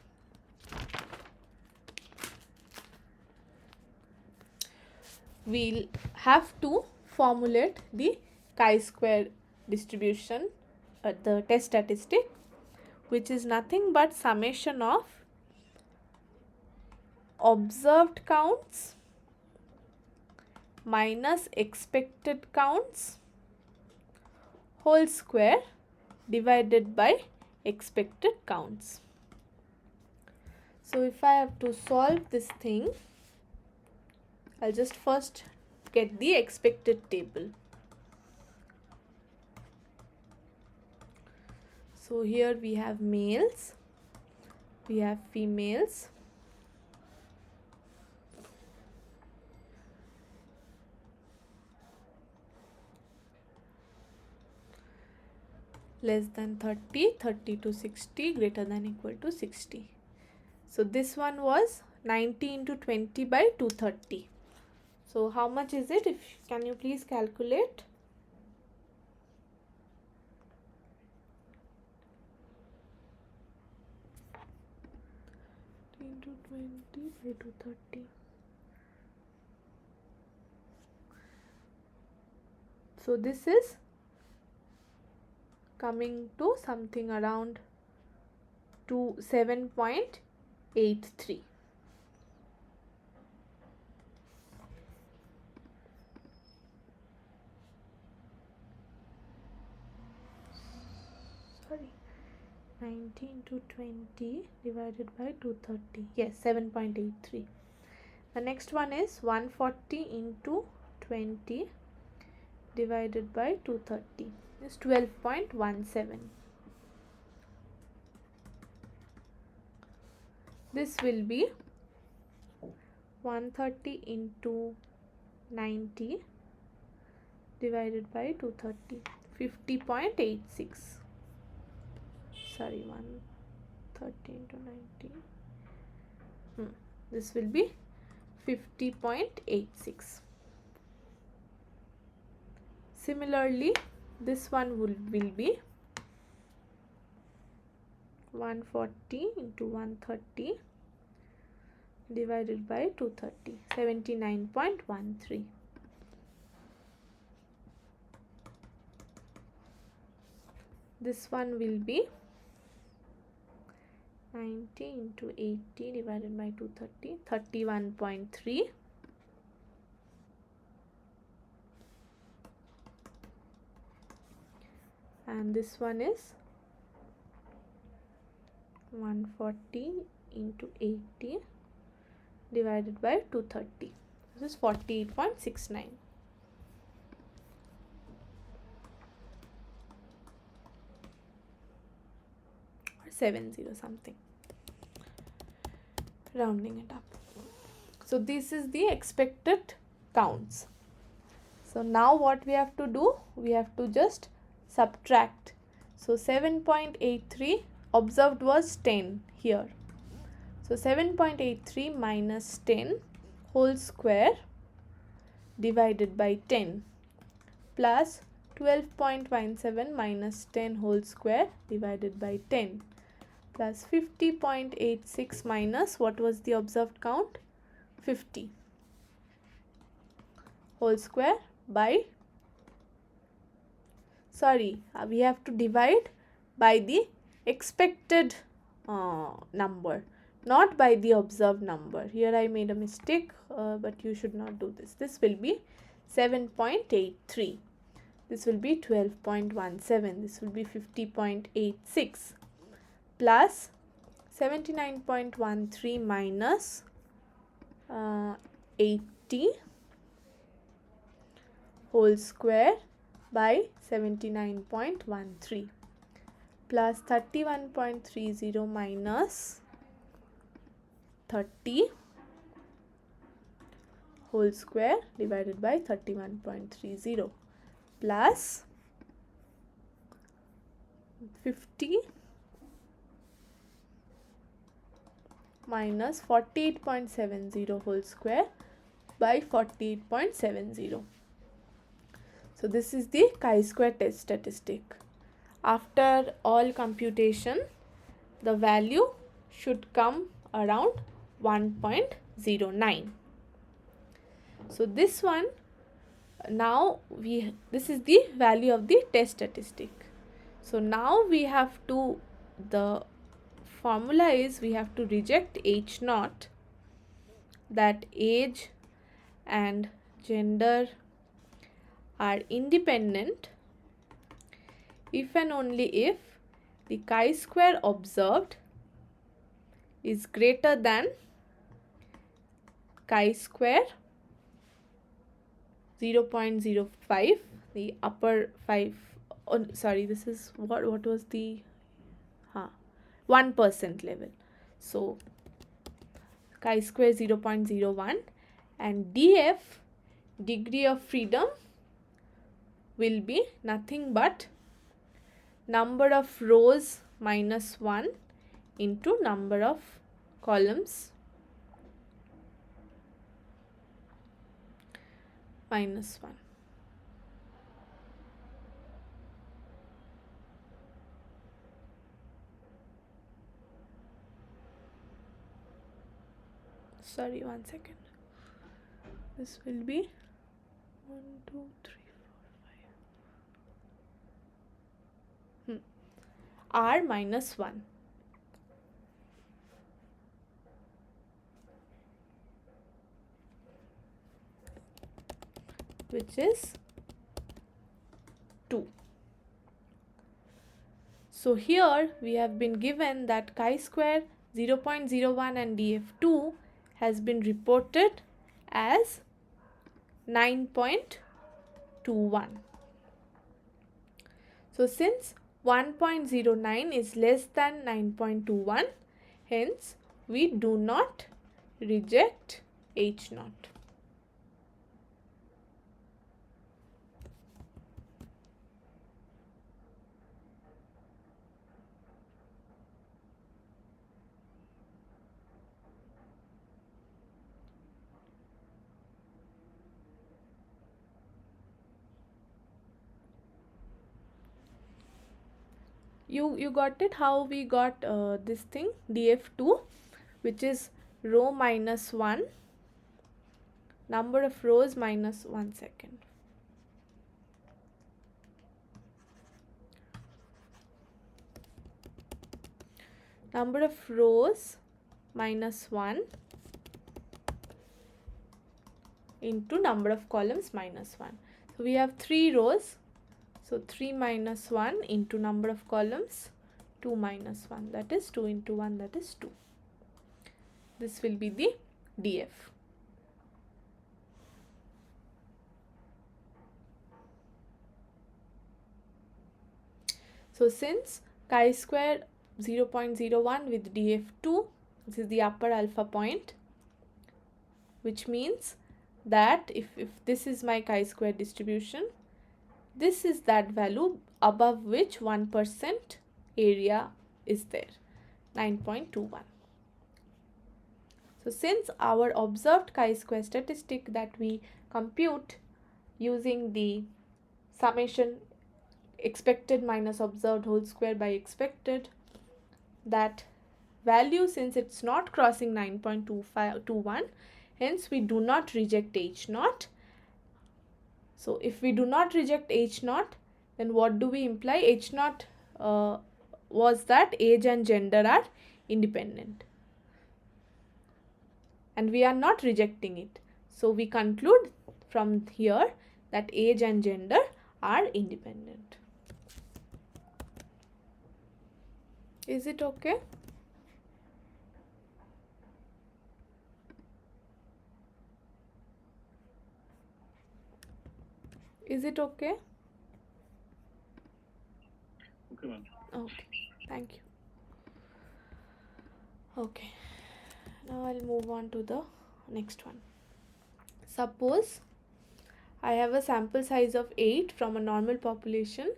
we'll have to formulate the chi-square distribution, the test statistic, which is nothing but summation of observed counts minus expected counts whole square divided by expected counts. So if I have to solve this thing, I'll just first get the expected table. So here we have males, we have females, less than 30, 30 to 60, greater than equal to 60. So this one was 90 into 20 by 230. So how much is it? Can you please calculate? Into 20 by 230. So this is coming to something around 7.83. Sorry, 90 into 20 divided by 230. Yes, 7.83. The next one is 140 into 20 divided by 230 is 12.17. This will be 130 into 90 divided by 230, 50.86. Sorry, 130 into 90. This will be 50.86. Similarly, this one will be 140 into 130 divided by 230, 79.13. This one will be 90 into 80 divided by 230, 31.3. And this one is 140 into 80 divided by 230. This is 48.69. Or 70 something. Rounding it up. So this is the expected counts. So now what we have to do? We have to just subtract. So 7.83 observed was 10 here. So 7.83 minus 10 whole square divided by 10. plus 12.17 minus 10 whole square divided by 10 plus 50.86 minus what was the observed count? 50 whole square by we have to divide by the expected number, not by the observed number. Here I made a mistake, but you should not do this. This will be 7.83. This will be 12.17. This will be 50.86 plus 79.13 minus 80 whole square by 79.13 plus 31.30 minus 30 whole square divided by 31.30 plus 50 minus 48.70 whole square by 48.70. So this is the chi-square test statistic. After all computation, the value should come around 1.09. So this one, this is the value of the test statistic. So now we have to, the formula is we have to reject H naught, that age and gender are independent if and only if the chi-square observed is greater than chi-square 0.05, the upper 5, this is what was the 1% level. So chi-square 0.01 and df, degree of freedom, will be nothing but number of rows minus 1 into number of columns minus 1. Sorry, 1 second. This will be 1, 2, 3, 4, 5. R minus 1. Which is 2. So here we have been given that chi-square 0.01 and df2 has been reported as 9.21. So since 1.09 is less than 9.21, hence we do not reject H naught. You got it, how we got this thing df2, which is row minus 1, number of rows minus 1 second. Number of rows minus 1 into number of columns minus 1. So we have 3 rows. So 3 minus 1 into number of columns 2 minus 1, that is 2 into 1, that is 2. This will be the df. So since chi-square 0.01 with df2, this is the upper alpha point, which means that if this is my chi-square distribution, this is that value above which 1% area is there, 9.21. So since our observed chi-square statistic that we compute using the summation expected minus observed whole square by expected, that value, since it's not crossing 9.2521, hence we do not reject H naught. So if we do not reject H naught, then what do we imply? H naught was that age and gender are independent, and we are not rejecting it. So we conclude from here that age and gender are independent. Is it okay? Is it okay? Okay, ma'am. Okay, thank you. Okay, now I'll move on to the next one. Suppose I have a sample size of 8 from a normal population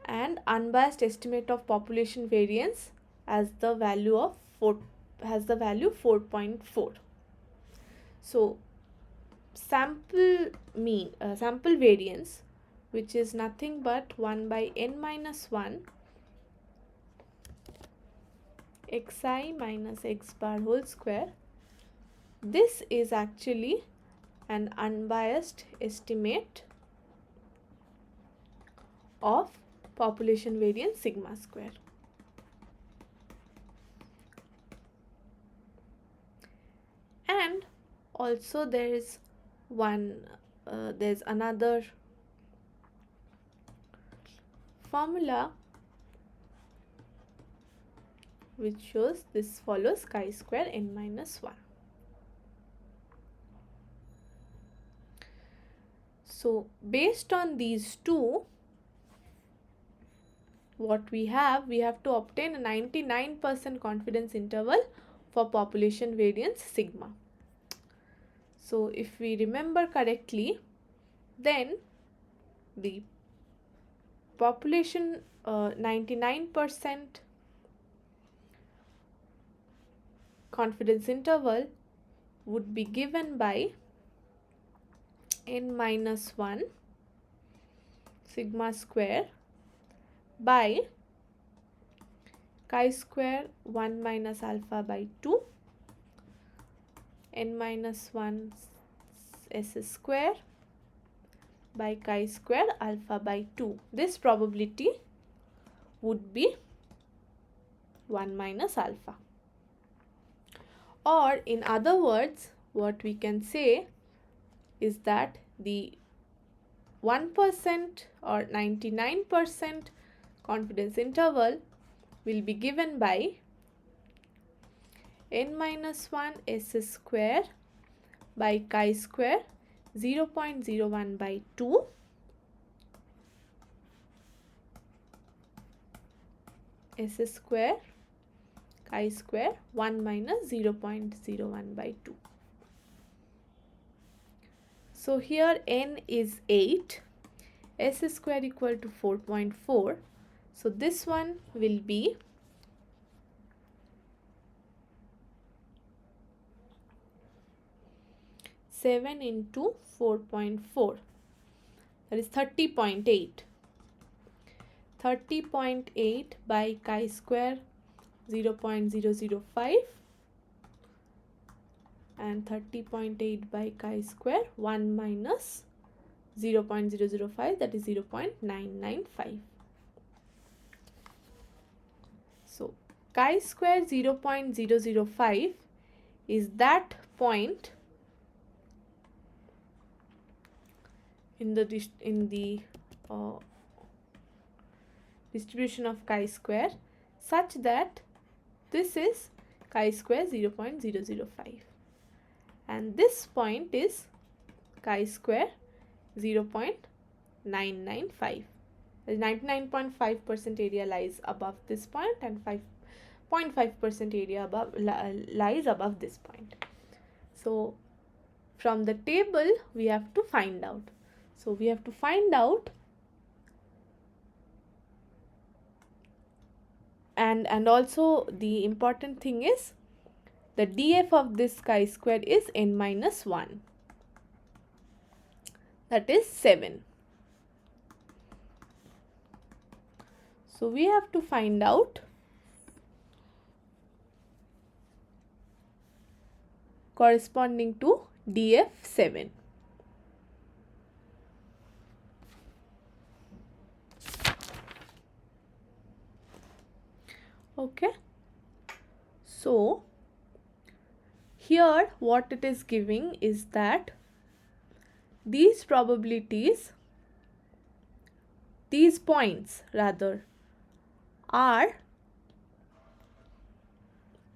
and unbiased estimate of population variance as the value of 4.4. So sample variance, which is nothing but 1 by n minus 1 xi minus x bar whole square. This is actually an unbiased estimate of population variance sigma square. And also there's another formula which shows this follows chi square n minus 1. So based on these two, what we have to obtain a 99% confidence interval for population variance sigma. So if we remember correctly, then the population 99% confidence interval would be given by n minus 1 sigma square by chi square 1 minus alpha by 2 n minus 1 s square by chi square alpha by 2. This probability would be 1 minus alpha. Or in other words, what we can say is that the 1% or 99% confidence interval will be given by n minus 1 s square by chi square 0.01 by 2 s square chi square 1 minus 0.01 by 2. So here n is 8, s square equal to 4.4. So this one will be 7 into 4.4, that is 30.8. 30.8 by chi square 0.005 and 30.8 by chi square 1 minus 0.005, that is 0.995. So chi square 0.005 is that point in the distribution of chi square such that this is chi square 0.005 and this point is chi square 0.995. 99.5% area lies above this point and 5.5% area lies above this point. So from the table we have to find out. So we have to find out, and also the important thing is the df of this chi square is n minus 1. that is 7. So we have to find out corresponding to DF7. Okay, so here what it is giving is that these probabilities, these points rather, are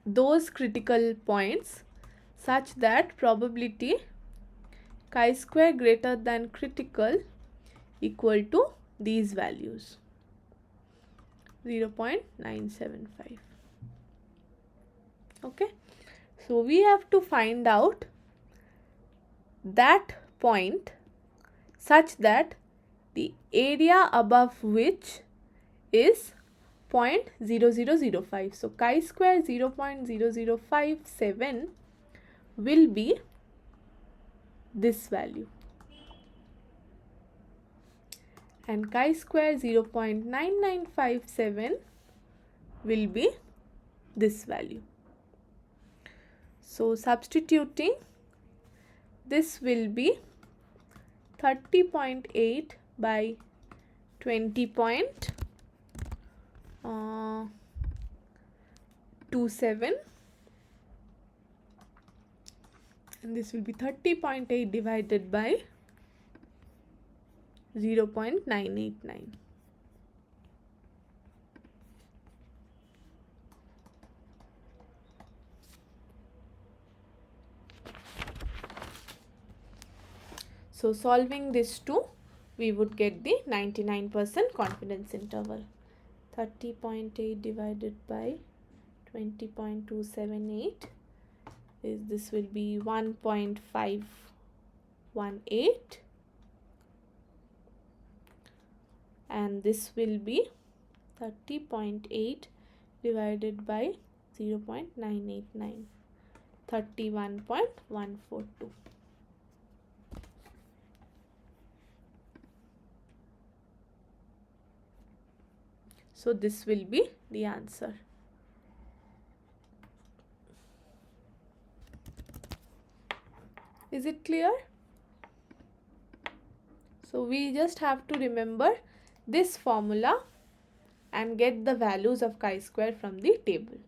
those critical points such that probability chi-square greater than critical equal to these values 0.975. Okay, so we have to find out that point such that the area above which is 0.0005. So chi-square 0.0057 will be this value, and chi-square 0.9957 will be this value. So substituting, this will be 30.8 by 20.27, and this will be 30.8 divided by 0.989. So solving this two, we would get the 99% confidence interval. 30.8 divided by 20.278 is, this will be 1.518, and this will be 30.8 divided by 0.989, 31.142. So this will be the answer. Is it clear? So we just have to remember this formula and get the values of chi-square from the table.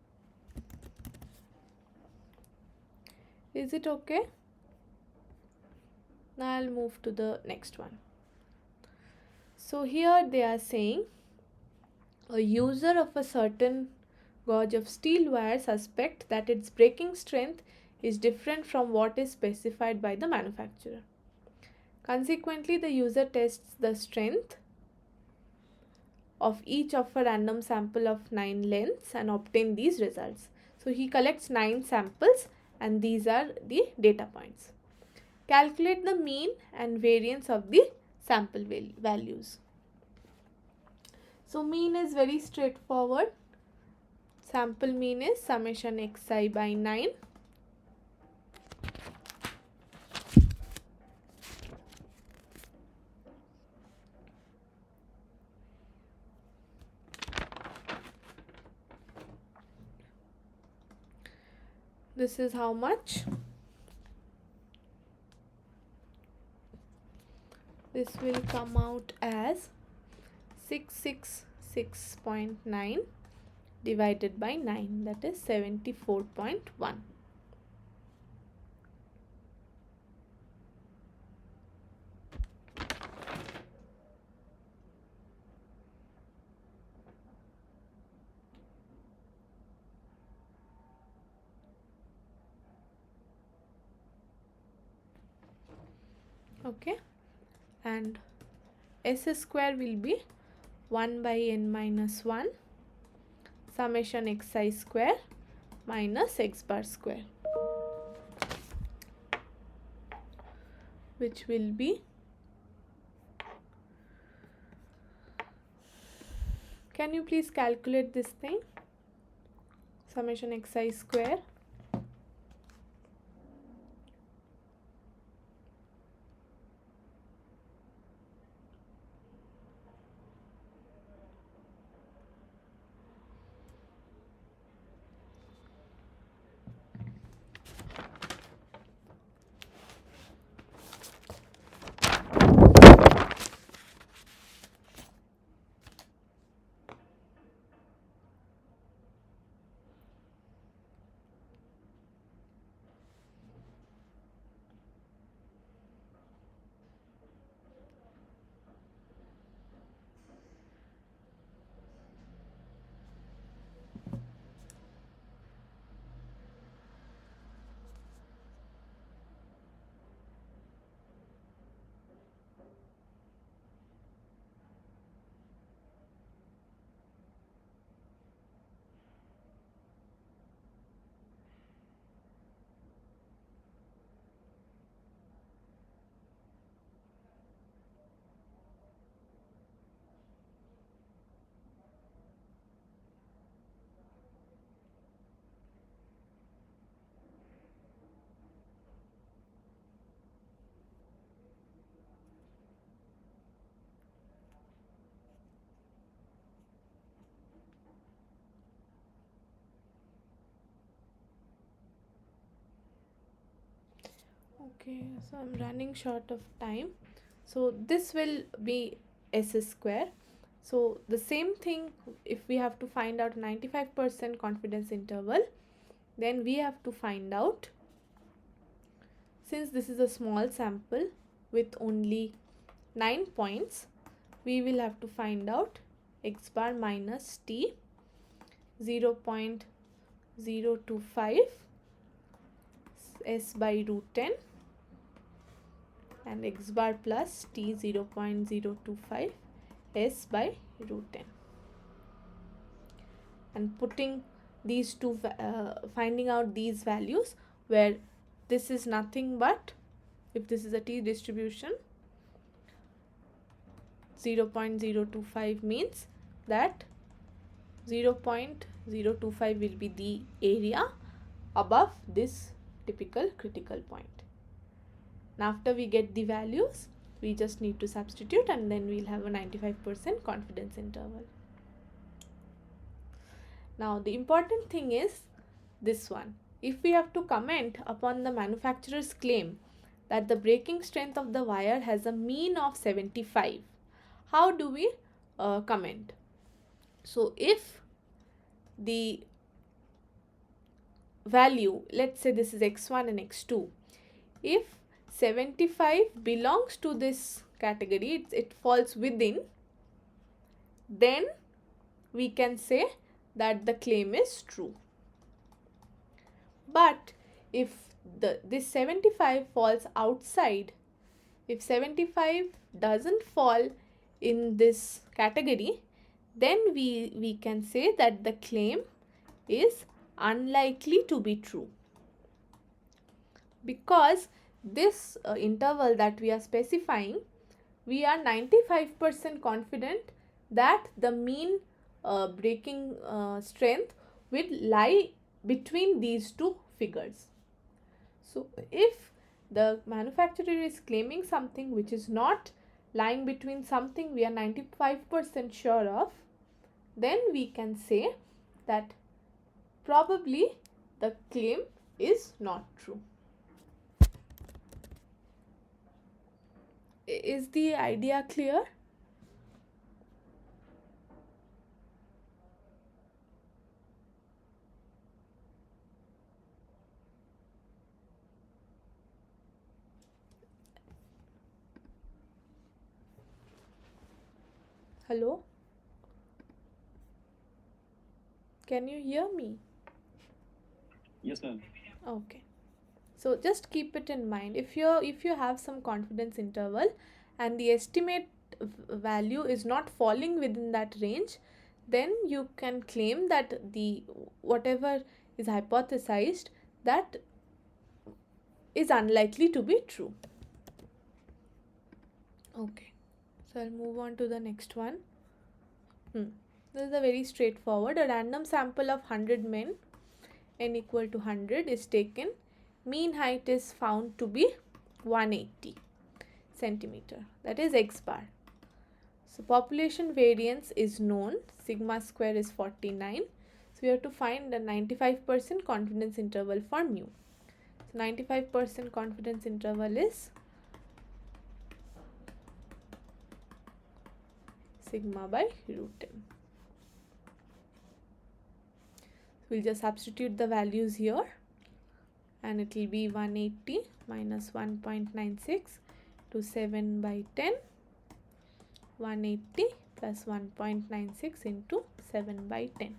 Is it okay? Now I'll move to the next one. So here they are saying a user of a certain gauge of steel wire suspects that its breaking strength is different from what is specified by the manufacturer. Consequently, the user tests the strength of each of a random sample of 9 lengths and obtain these results. So he collects 9 samples and these are the data points. Calculate the mean and variance of the sample values. So mean is very straightforward. Sample mean is summation xi by 9. This is how much? This will come out as 666.9 divided by 9, that is 74.1. Okay, and s square will be 1 by n minus 1 summation xi square minus x bar square, which will be, can you please calculate this thing, summation xi square? Okay, so I'm running short of time. So this will be s square. So the same thing, if we have to find out 95% confidence interval, then we have to find out, since this is a small sample with only 9 points, we will have to find out x bar minus t 0.025 s by root 10 and x bar plus t 0.025 s by root 10, and putting these two finding out these values, where this is nothing but, if this is a t distribution, 0.025 means that 0.025 will be the area above this typical critical point. Now after we get the values, we just need to substitute, and then we'll have a 95% confidence interval. Now the important thing is this one. If we have to comment upon the manufacturer's claim that the breaking strength of the wire has a mean of 75, how do we comment? So if the value, let's say this is x1 and x2, if 75 belongs to this category, it falls within, then we can say that the claim is true. But if this 75 falls outside, if 75 doesn't fall in this category, then we can say that the claim is unlikely to be true, because this interval that we are specifying, we are 95% confident that the mean breaking strength will lie between these two figures. So if the manufacturer is claiming something which is not lying between something we are 95% sure of, then we can say that probably the claim is not true. Is the idea clear? Hello? Can you hear me? Yes, ma'am. Okay. So just keep it in mind. If you have some confidence interval and the estimate value is not falling within that range, then you can claim that the whatever is hypothesized, that is unlikely to be true. Okay. So I'll move on to the next one. This is a very straightforward. A random sample of 100 men, n equal to 100, is taken. Mean height is found to be 180 centimeter, that is x bar. So population variance is known, sigma square is 49. So we have to find the 95% confidence interval for mu. So 95% confidence interval is sigma by root 10. We'll just substitute the values here, and it will be 180 minus 1.96 to 7 by 10, 180 plus 1.96 into 7 by 10.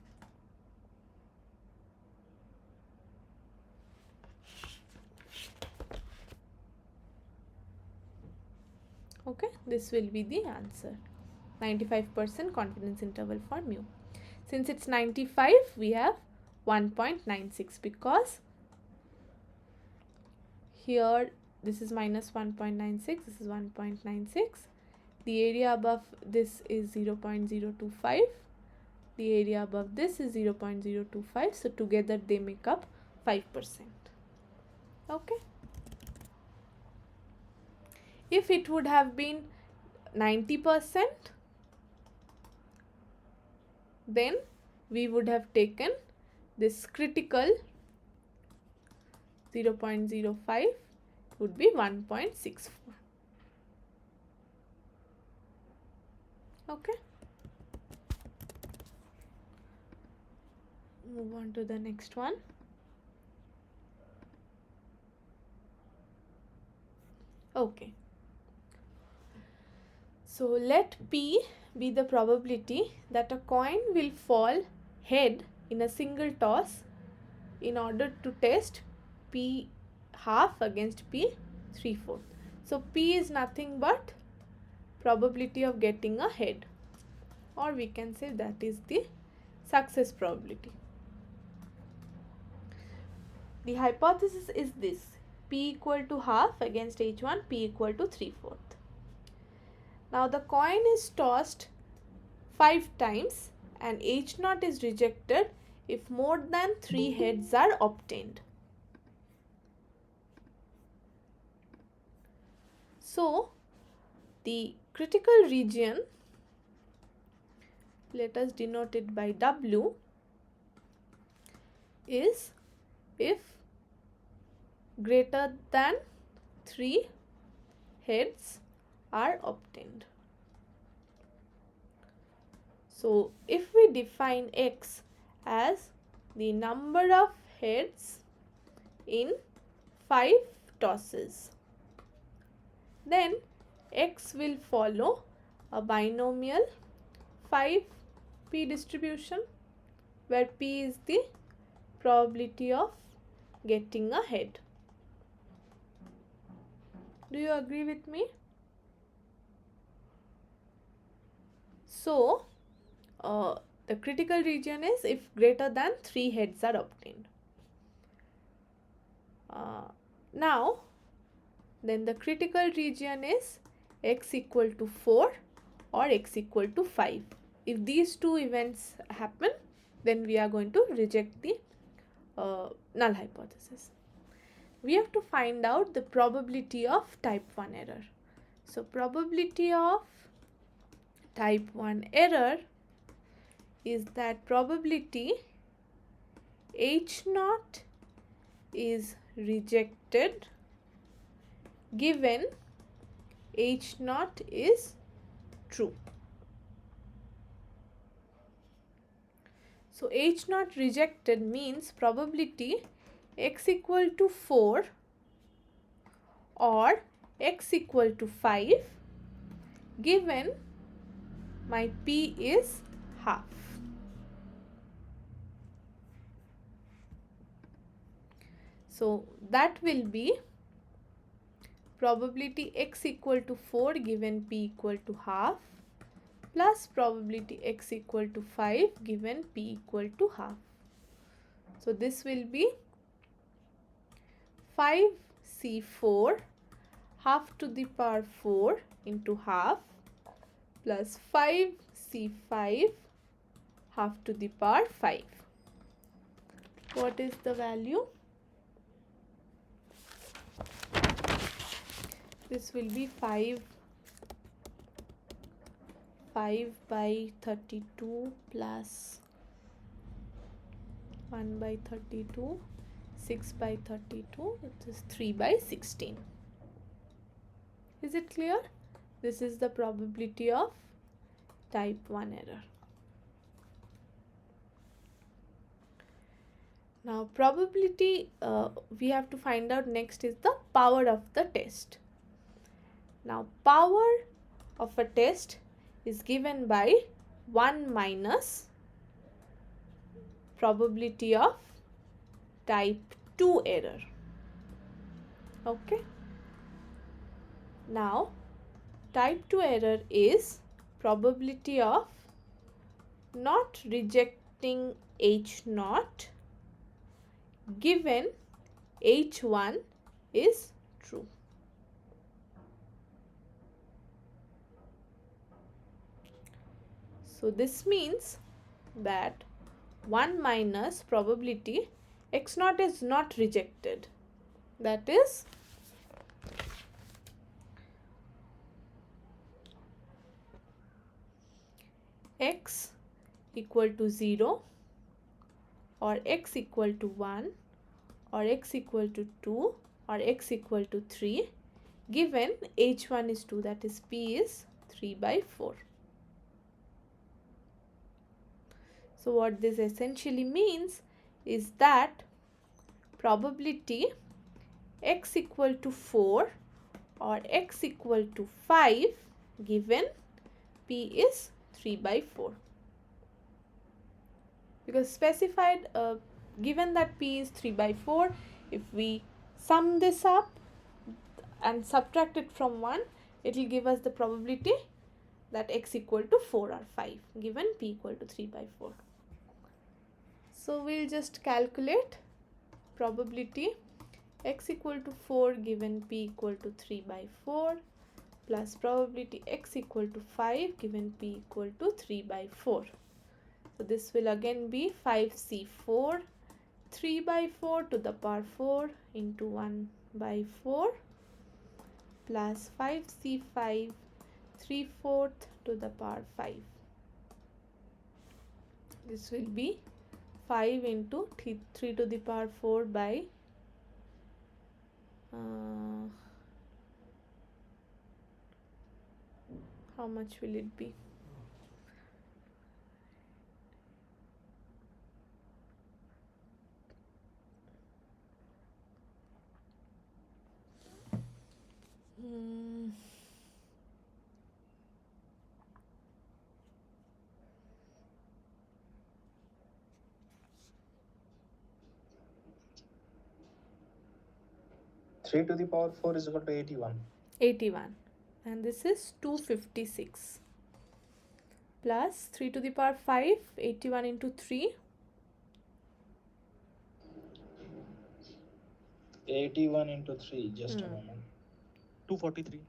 Okay, this will be the answer. 95% confidence interval for mu. Since it's 95, we have 1.96, because here this is minus 1.96, this is 1.96. The area above this is 0.025. The area above this is 0.025. So together they make up 5%. Okay. If it would have been 90%, then we would have taken this critical 0.05, would be 1.64. Okay, move on to the next one. Okay, so let P be the probability that a coin will fall head in a single toss in order to test P half against P 3/4. So P is nothing but probability of getting a head, or we can say that is the success probability. The hypothesis is this: P equal to half against H1, P equal to 3/4. Now the coin is tossed 5 times and H0 is rejected if more than 3 heads are obtained. So the critical region, let us denote it by W, is if greater than 3 heads are obtained. So if we define X as the number of heads in 5 tosses, then X will follow a binomial 5P distribution, where P is the probability of getting a head. Do you agree with me? So the critical region is if greater than 3 heads are obtained. Now then the critical region is X equal to 4 or X equal to 5. If these two events happen, then we are going to reject the null hypothesis. We have to find out the probability of type 1 error. So probability of type 1 error is that probability H0 is rejected given H0 is true. So H0 rejected means probability X equal to 4 or X equal to 5 given my P is half. So that will be probability X equal to 4 given P equal to half plus probability X equal to 5 given P equal to half. So this will be 5C4 half to the power 4 into half plus 5C5 half to the power 5. What is the value? This will be 5 by 32 plus 1 by 32, 6 by 32, it is 3 by 16. Is it clear? This is the probability of type 1 error. Now probability we have to find out next is the power of the test. Now power of a test is given by 1 minus probability of type 2 error. Okay. Now type 2 error is probability of not rejecting H0 given H1 is true. So this means that 1 minus probability X0 is not rejected. That is X equal to 0 or X equal to 1 or X equal to 2 or x equal to 3 given h1 is 2, that is p is 3 by 4. So what this essentially means is that probability x equal to 4 or x equal to 5 given p is 3 by 4, because specified given that p is 3 by 4, if we sum this up and subtract it from 1, it will give us the probability that x equal to 4 or 5 given p equal to 3 by 4. So we'll just calculate probability x equal to 4 given p equal to 3 by 4 plus probability x equal to 5 given p equal to 3 by 4. So this will again be 5c4 3 by 4 to the power 4 into 1 by 4 plus 5c5 3/4 to the power 5. This will be 5 into 3 to the power 4 by how much will it be? Hmm. 3 to the power 4 is equal to 81. 81, and this is 256 plus 3 to the power 5, 81 into 3, 81 into 3, just a moment. 243.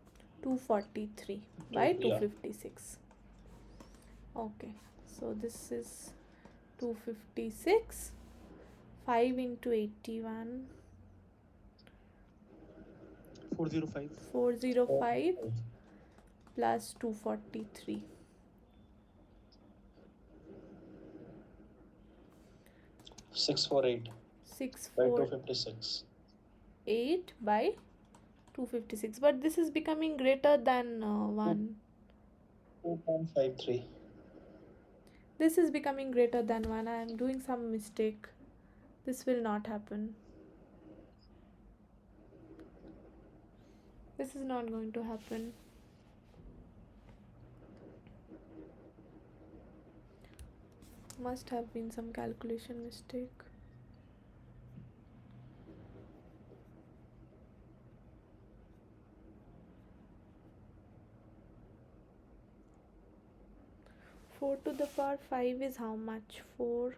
243 by Yeah. 256. Okay, so this is 256, 5 into 81, 405. 405 plus 243. 648 by 648 256. by 256, but this is becoming greater than 1. 2.53. This is becoming greater than 1. I am doing some mistake. This will not happen. This is not going to happen. Must have been some calculation mistake. Four to the power 5 is how much? 4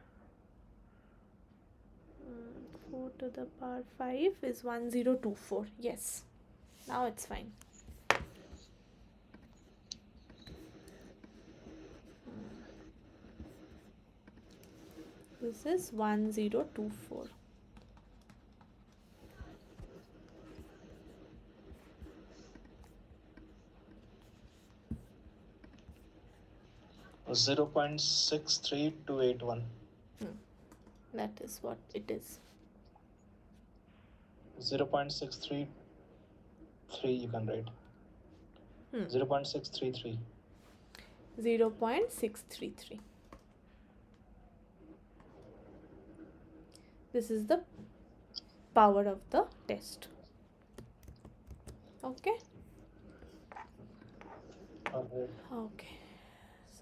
to the power 5 is 1024. Yes, now it's fine. This is 1024. Or 0.63281. That is what it is. 0.633 you can write. 0.633. 0.633. This is the power of the test. Okay. Okay,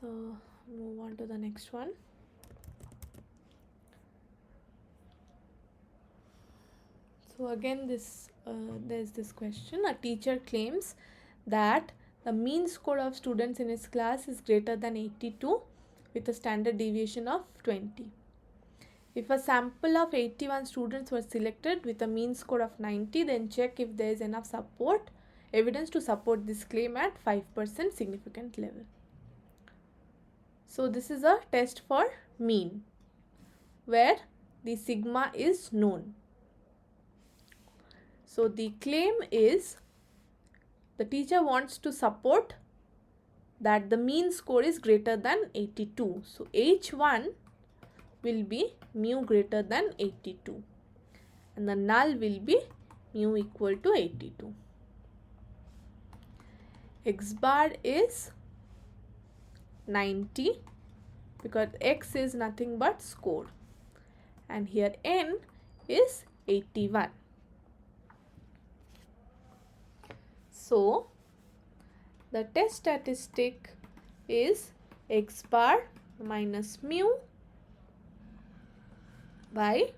so move on to the next one. So again, there's this question. A teacher claims that the mean score of students in his class is greater than 82 with a standard deviation of 20. If a sample of 81 students were selected with a mean score of 90, then check if there is enough evidence to support this claim at 5% significant level. So this is a test for mean where the sigma is known. So the claim is the teacher wants to support that the mean score is greater than 82. So H1 will be mu greater than 82 and the null will be mu equal to 82. X bar is 90 because X is nothing but score, and here N is 81. So the test statistic is X bar minus mu by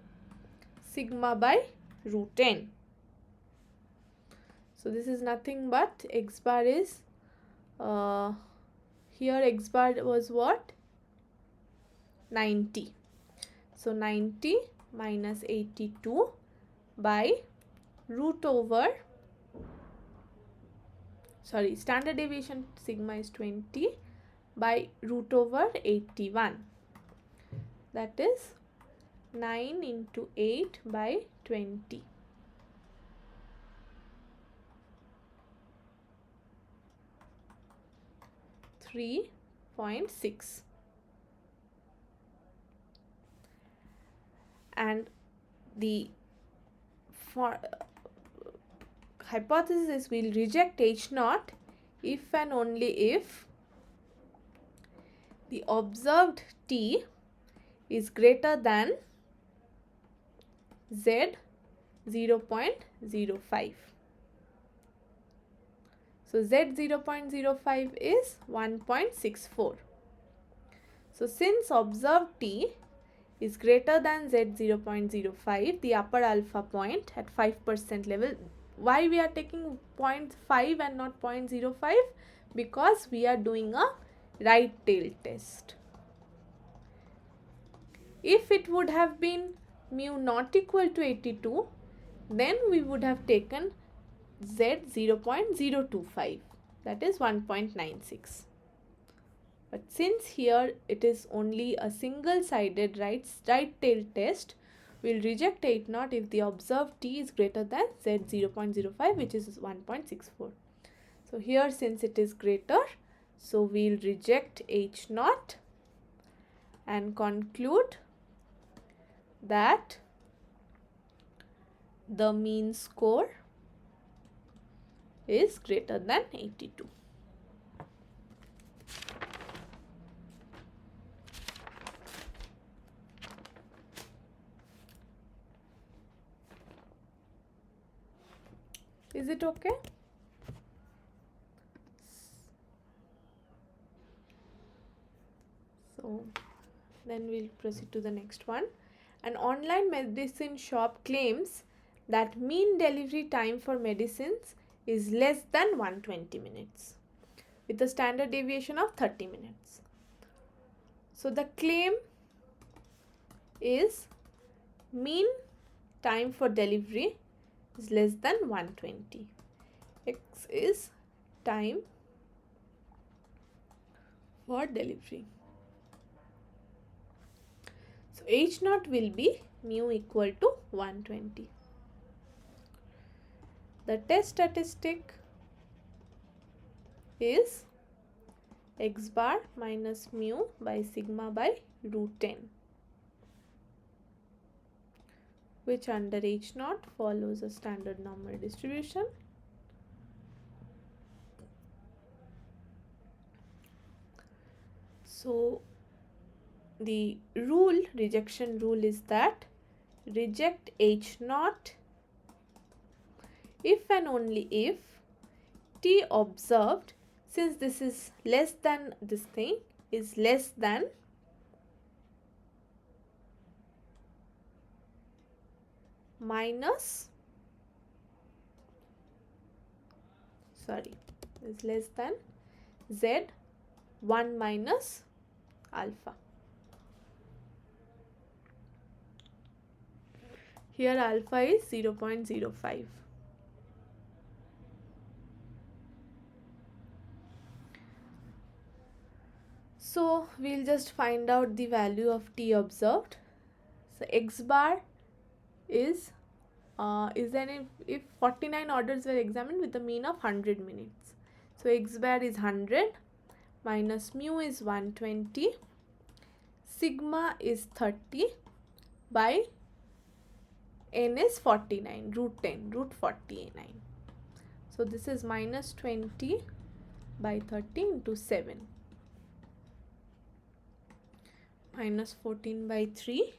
sigma by root n. So this is nothing but X bar is here X bar was what? 90. So 90 minus 82 by root over, sorry, standard deviation sigma is 20 by root over 81. That is 9 into 8 by 20. .6, and the hypothesis is we'll reject H naught if and only if the observed T is greater than Z 0.05. So Z 0.05 is 1.64. So since observed T is greater than Z 0.05, the upper alpha point at 5% level, why we are taking 0.5 and not 0.05? Because we are doing a right tail test. If it would have been mu not equal to 82, then we would have taken Z 0.025, that is 1.96. But since here it is only a single-sided right tail test, we'll reject 8 naught if the observed T is greater than Z 0.05, which is 1.64. So here since it is greater, so we'll reject H naught and conclude that the mean score is greater than 82. Is it okay? So then we'll proceed to the next one. An online medicine shop claims that mean delivery time for medicines is less than 120 minutes with a standard deviation of 30 minutes. So the claim is mean time for delivery is less than 120. X is time for delivery. So H naught will be mu equal to 120. The test statistic is X bar minus mu by sigma by root n, which under H naught follows a standard normal distribution. So the rejection rule is that reject H naught if and only if T observed, since this is less than this thing, is less than minus, is less than Z 1 minus alpha. Here alpha is 0.05. So we'll just find out the value of T observed. So X bar is then if 49 orders were examined with a mean of 100 minutes. So X bar is 100 minus mu is 120, sigma is 30 by n is 49, root 10, root 49. So this is minus 20 by 30 into 7. Minus 14 by 3,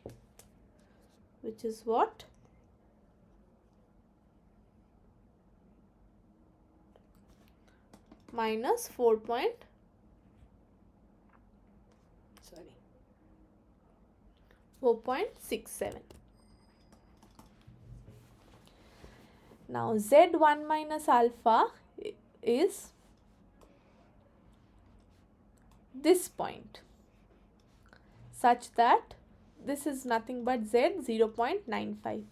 which is what? Minus 4.67. Now z1 minus alpha is this point, such that this is nothing but z 0.95.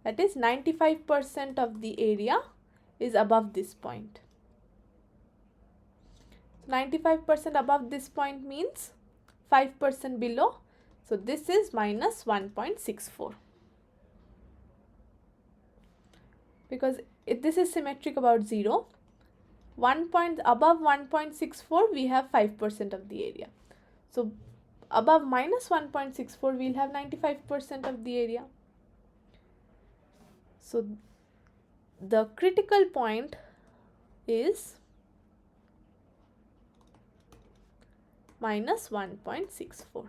That is 95% of the area is above this point. 95% above this point means 5% below. So this is minus 1.64. Because if this is symmetric about 0, 1 point above 1.64 we have 5% of the area. So above minus 1.64 we'll have 95% of the area. So the critical point is minus 1.64.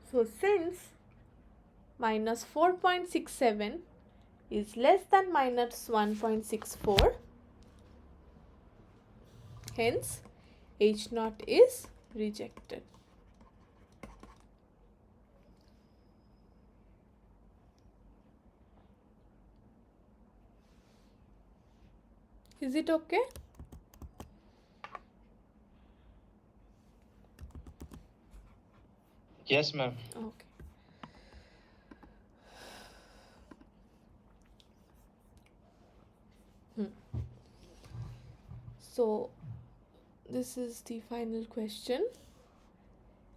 So since minus 4.67 is less than minus 1.64, hence H naught is rejected. Is it okay? Yes, ma'am. Okay. So this is the final question.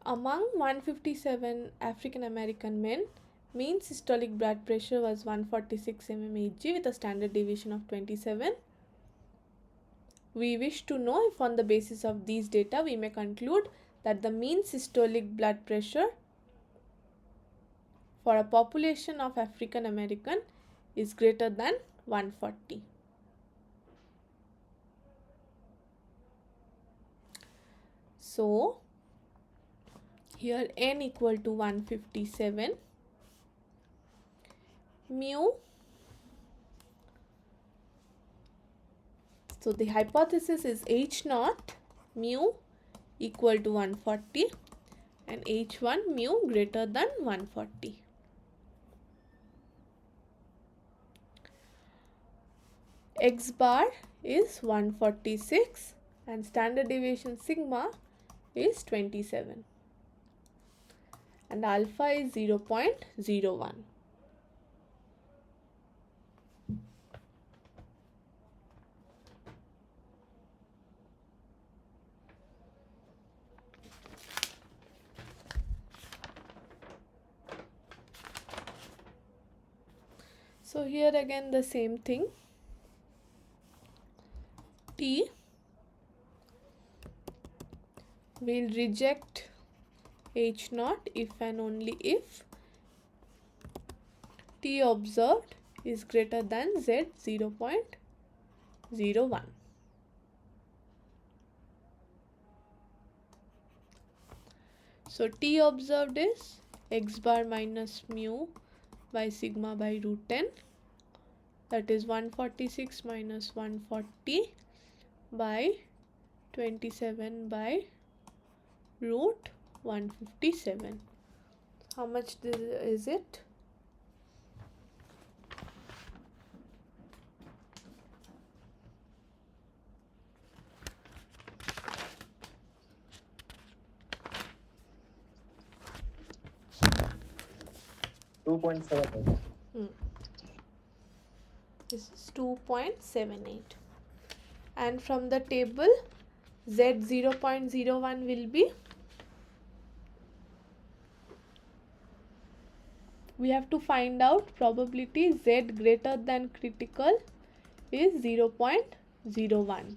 Among 157 African American men, mean systolic blood pressure was 146 mmHg with a standard deviation of 27. We wish to know if on the basis of these data we may conclude that the mean systolic blood pressure for a population of African American is greater than 140. So here n equal to 157, mu. So the hypothesis is H naught mu equal to 140 and H1 mu greater than 140. X bar is 146 and standard deviation sigma is 27 and alpha is 0.01. So here again the same thing. T will reject H naught if and only if T observed is greater than Z 0.01. So T observed is X bar minus mu by sigma by root 10, that is 146 minus 140 by 27 by root 157. How much is it? This is 2.78. And from the table, Z 0.01 will be, we have to find out probability Z greater than critical is 0.01.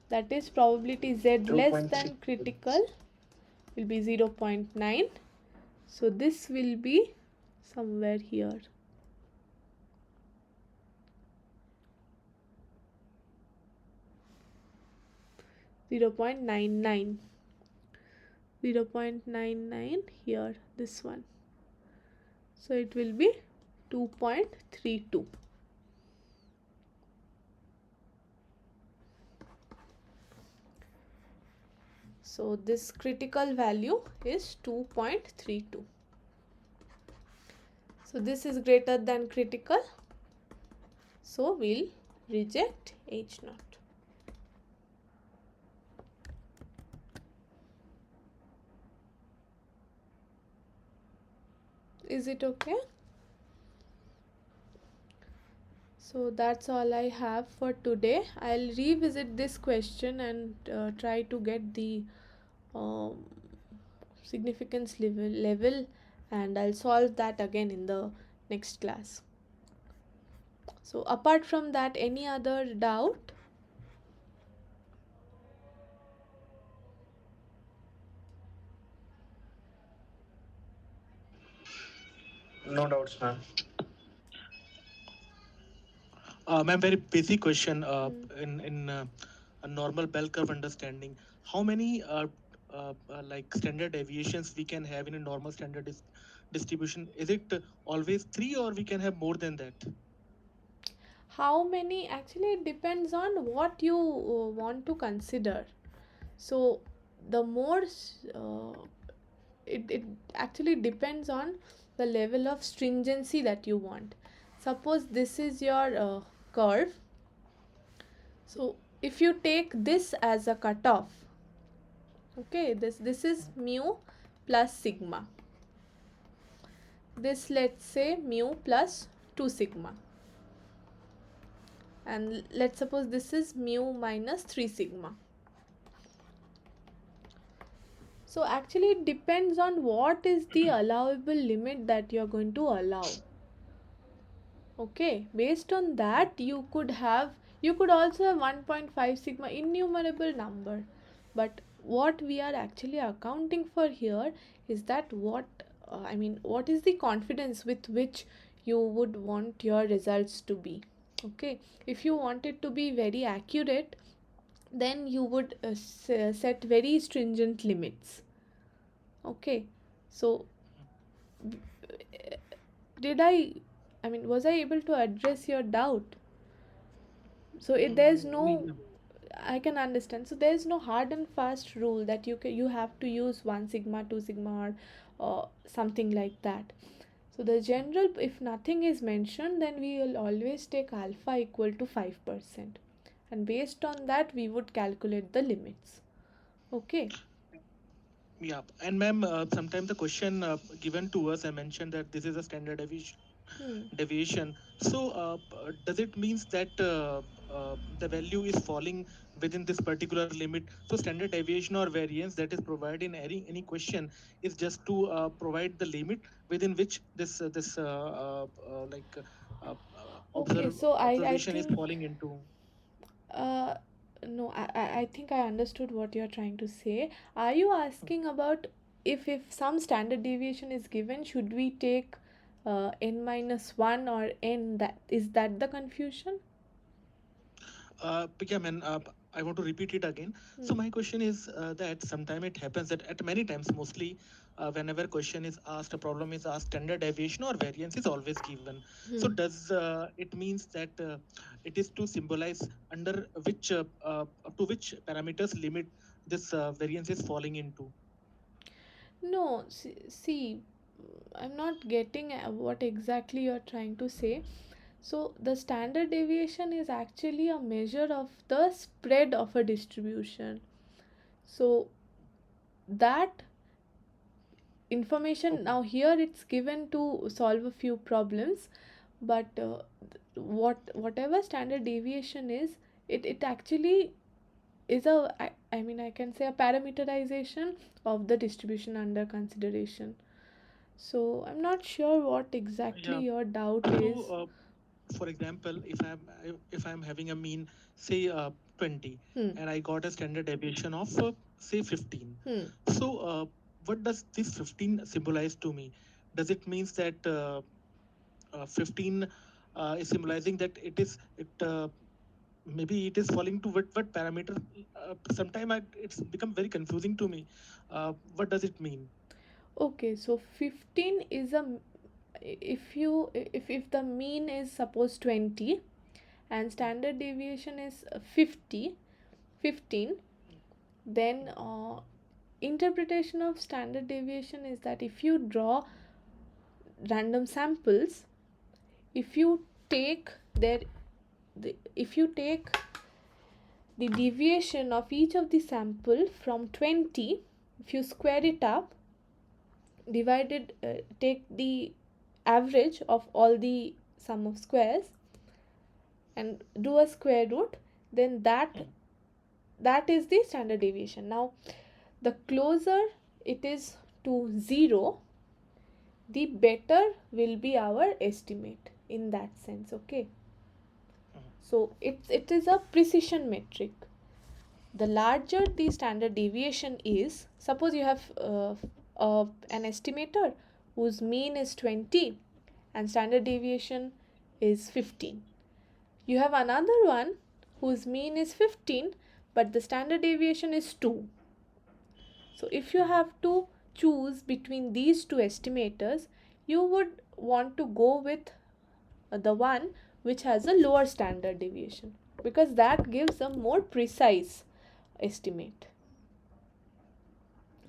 That is probability Z less than critical will be 0.9. So this will be somewhere here. 0.99, 0.99 here, this one. So it will be 2.32. So this critical value is 2.32. So this is greater than critical, so we'll reject H naught. Is it okay? So that's all I have for today. I'll revisit this question and try to get the um, significance level, and I'll solve that again in the next class. So apart from that, any other doubt? No doubts, ma'am. Ma'am, very basic question. Hmm. In a normal bell curve understanding, how many like standard deviations we can have in a normal standard distribution? Is it always three, or we can have more than that? How many? Actually, it depends on what you want to consider. So the more it actually depends on the level of stringency that you want. Suppose this is your curve. So if you take this as a cutoff, okay, this is mu plus sigma. This, let's say, mu plus 2 sigma, and let's suppose this is mu minus 3 sigma. So actually it depends on what is the allowable limit that you're going to allow. Okay, based on that you could also have 1.5 sigma, innumerable number. But what we are actually accounting for here is that what is the confidence with which you would want your results to be. Okay, if you want it to be very accurate, then you would set very stringent limits. Okay, so did I was I able to address your doubt? So there's no, Mm, I can understand. So there's no hard and fast rule that you have to use 1 sigma, 2 sigma, or something like that. So the general, if nothing is mentioned, then we will always take alpha equal to 5%, and based on that we would calculate the limits. Okay. yeah, and ma'am, sometimes the question given to us, I mentioned that this is a standard Hmm. deviation. So, does it means that the value is falling within this particular limit? So, standard deviation or variance that is provided in any question is just to provide the limit within which this like Okay, so I observation is think falling into. Uh, no, I think I understood what you're trying to say. Are you asking about if some standard deviation is given, should we take n minus 1 or n? That is that the confusion? Yeah, man, I want to repeat it again. So Hmm. my question is that sometime it happens that at many times, mostly whenever question is asked, a problem is asked, standard deviation or variance is always given. So Hmm. does it means that it is to symbolize under which to which parameters limit this variance is falling into? No, see, I'm not getting what exactly you're trying to say. So, the standard deviation is actually a measure of the spread of a distribution. So, that information, Okay. now here it's given to solve a few problems, but whatever standard deviation is, it actually is I can say a parameterization of the distribution under consideration. So I'm not sure what exactly Yeah. your doubt So, is. for example, if I'm having a mean, say 20, Hmm. and I got a standard deviation of say 15. Hmm. So, what does this 15 symbolize to me? Does it means that 15 is symbolizing that it maybe it is falling to what parameter? Sometime it's become very confusing to me. What does it mean? Okay, so 15 is a, if the mean is suppose 20 and standard deviation is 15, then interpretation of standard deviation is that if you draw random samples, if you take their if you take the deviation of each of the sample from 20, if you square it up, divided take the average of all the sum of squares and do a square root, then that is the standard deviation. Now the closer it is to 0, the better will be our estimate in that sense. Okay, so it is a precision metric. The larger the standard deviation is, suppose you have an estimator whose mean is 20 and standard deviation is 15. You have another one whose mean is 15 but the standard deviation is 2. So if you have to choose between these two estimators, you would want to go with the one which has a lower standard deviation, because that gives a more precise estimate.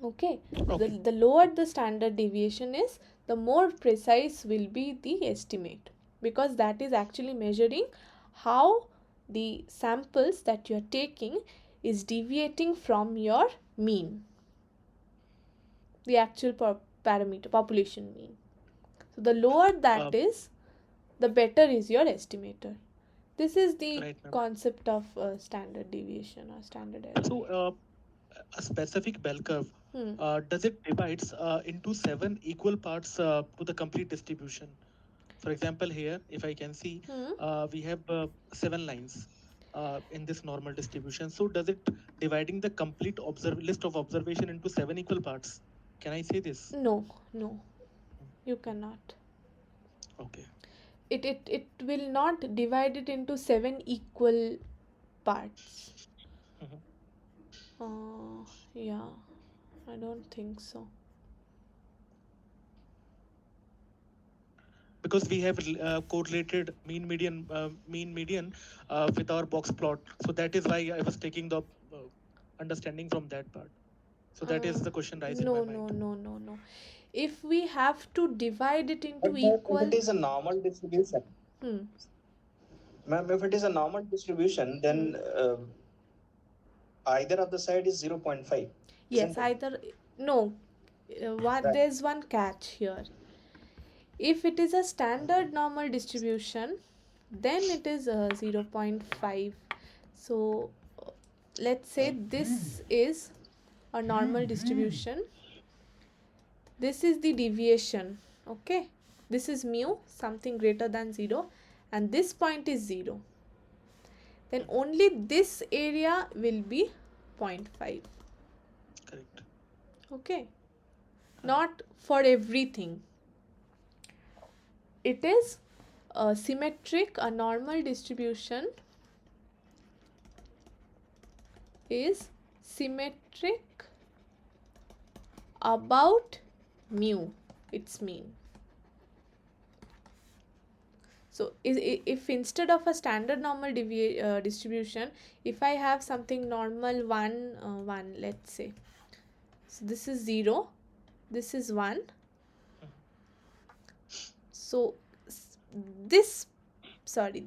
Okay, Okay. the lower the standard deviation is, the more precise will be the estimate, because that is actually measuring how the samples that you are taking is deviating from your mean, the actual parameter population mean. So the lower that Uh, is, the better is your estimator. This is the right, ma'am. concept of standard deviation or standard error. So a specific bell curve, Hmm. does it divides into seven equal parts to the complete distribution? For example, here, if I can see, Hmm. we have seven lines in this normal distribution. So does it dividing the complete list of observation into seven equal parts? Can I say this? No, no, you cannot. Okay. It will not divide it into seven equal parts. Mhm. Yeah, I don't think so. Because we have correlated mean median with our box plot, so that is why I was taking the uh, understanding from that part. So that is Uh, the question rise in my no, no, mind. no, no, no. If we have to divide it into But ma'am, if it equal, is a normal distribution, hmm, ma'am, if it is a normal distribution, hmm. then either of the side is 0.5, Yes, isn't it? either, no. Right. There's one catch here. If it is a standard normal distribution, then it is 0.5. So let's say this is a normal distribution, this is the deviation. Okay, this is mu, something greater than 0, and this point is 0, then Mhm. only this area will be zero point 0.5. Correct. Okay, Mhm. not for everything. It is symmetric. A normal distribution is symmetric about mu, its mean. So if instead of a standard normal distribution, if I have something normal 1 1, let's say, so this is 0, this is 1, Mhm. so this, sorry,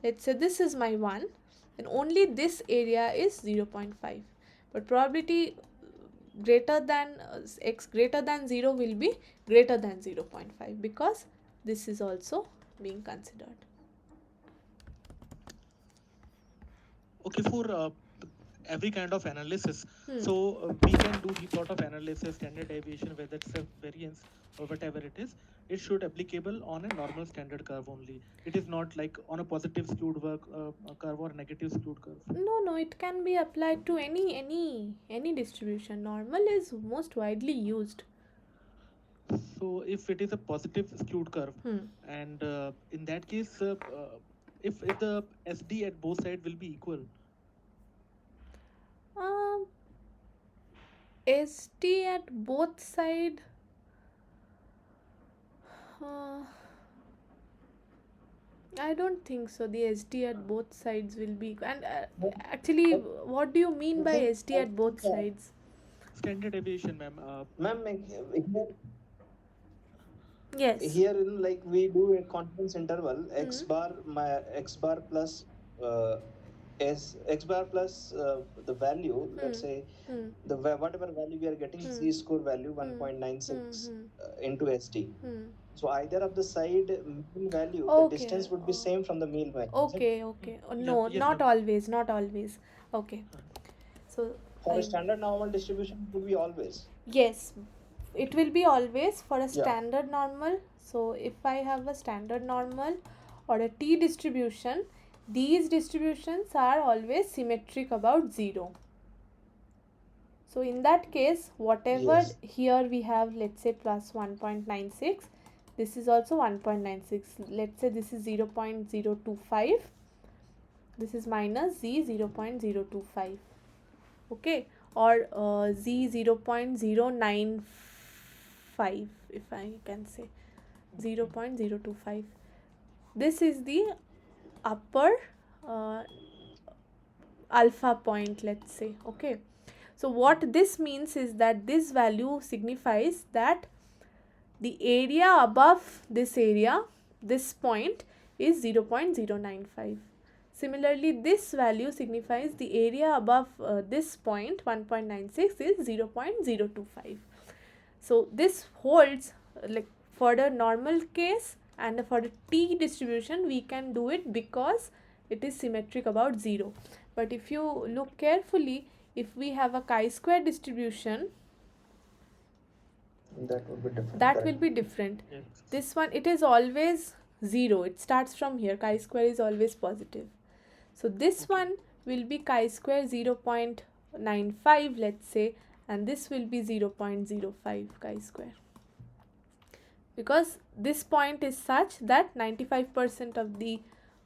let's say this is my 1, then only this area is 0 0.5, but probability greater than x greater than 0 will be greater than 0 0.5, because this is also being considered. Okay, for every kind of analysis. Hmm. So we can do this sort of analysis, standard deviation, whether it's a variance or whatever it is. It should applicable on a normal standard curve only. It is not like on a positive skewed work curve or negative skewed curve. No, no, it can be applied to any distribution. Normal is most widely used. So if it is a positive skewed curve, Hmm. and in that case, if the SD at both sides will be equal. Um, ST at both side. Uh, I don't think so. The SD at both sides will be. And actually, But what do you mean by SD I at think both sides? Standard deviation, ma'am. ma'am, here, Yes. here in like we do a confidence interval Hmm. x bar plus uh, x bar plus the value, let's Hmm. say Hmm. whatever value we are getting, Hmm. z score value Hmm. Hmm. 1.96 Hmm. into st. Hmm. So either of the side mean value, the Okay. distance would be same from the mean value, is it? Okay. Okay. Yeah, No, yes, not ma'am. always. Not always. Okay. Uh, So For a I. standard normal distribution, it would be always. Yes, it will be always for a Yeah. standard normal. So if I have a standard normal or a t distribution, these distributions are always symmetric about 0. So in that case, whatever Yes. here we have, let's say plus 1.96, this is also 1.96. Let's say this is 0.025, this is minus z 0.025. Okay, or z 0.095, if I can say 0.025. This is the upper uh, alpha point, let's say. Okay, so what this means is that this value signifies that the area above this area, this point, is 0.095. Similarly, this value signifies the area above this point 1.96 is 0.025. So this holds like for the normal case, and for the t distribution we can do it because it is symmetric about 0. But if you look carefully, if we have a chi-square distribution, That would be different, that will correct? be different. yes. This one, it is always 0, it starts from here, chi-square is always positive. So this Okay. one will be chi-square 0.95, let's say, and this will be 0.05 chi-square, because this point is such that 95% of the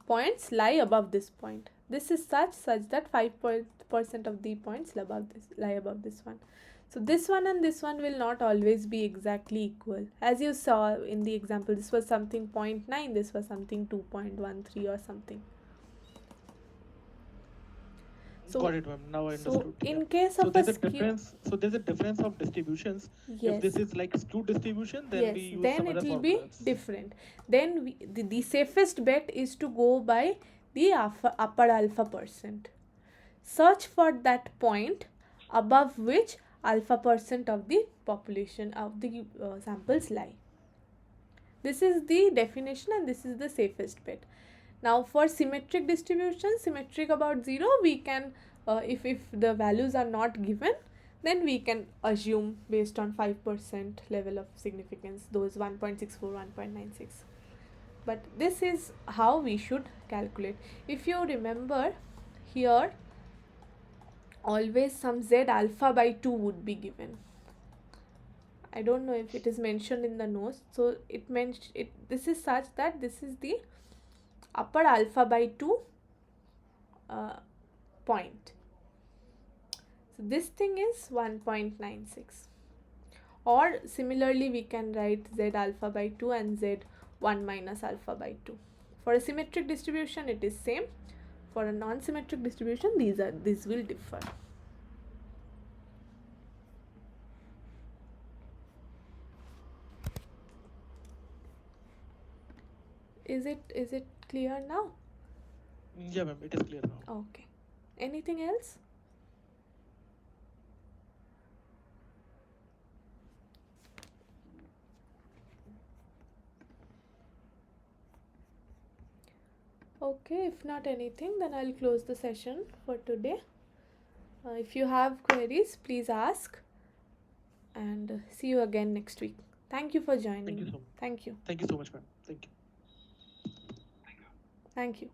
points lie above this point. This is such that 5% of the points lie above this one. So this one and this one will not always be exactly equal. As you saw in the example, this was something 0.9, this was something 2.13 or something. So Got it, ma'am. Now I so understood. Yeah. in case So of a there's a skew, difference. So there's a difference of distributions. If this yes, is like skewed distribution, then we yes, use then some it other will be formulas. different. Then the safest bet is to go by the upper alpha percent. Search for that point above which alpha percent of the population of the samples lie. This is the definition and this is the safest bet. Now for symmetric distribution, symmetric about 0, we can, if the values are not given, then we can assume based on 5% level of significance, those 1.64, 1.96. But this is how we should calculate. If you remember, here always some z alpha by 2 would be given. I don't know if it is mentioned in the notes. So it mentioned it. This is such that this is the upper alpha by 2 uh, point. So this thing is 1.96. Or similarly, we can write z alpha by 2 and z 1 minus alpha by 2. For a symmetric distribution, it is same. For a non-symmetric distribution, these will differ. Is it clear now? Yeah, ma'am. It is clear now. Okay. Anything else? Okay, if not anything, then I'll close the session for today. If you have queries, please ask, and see you again next week. Thank you for Thank you joining. so much. Thank you. Thank you so much, ma'am. Thank you. Thank you.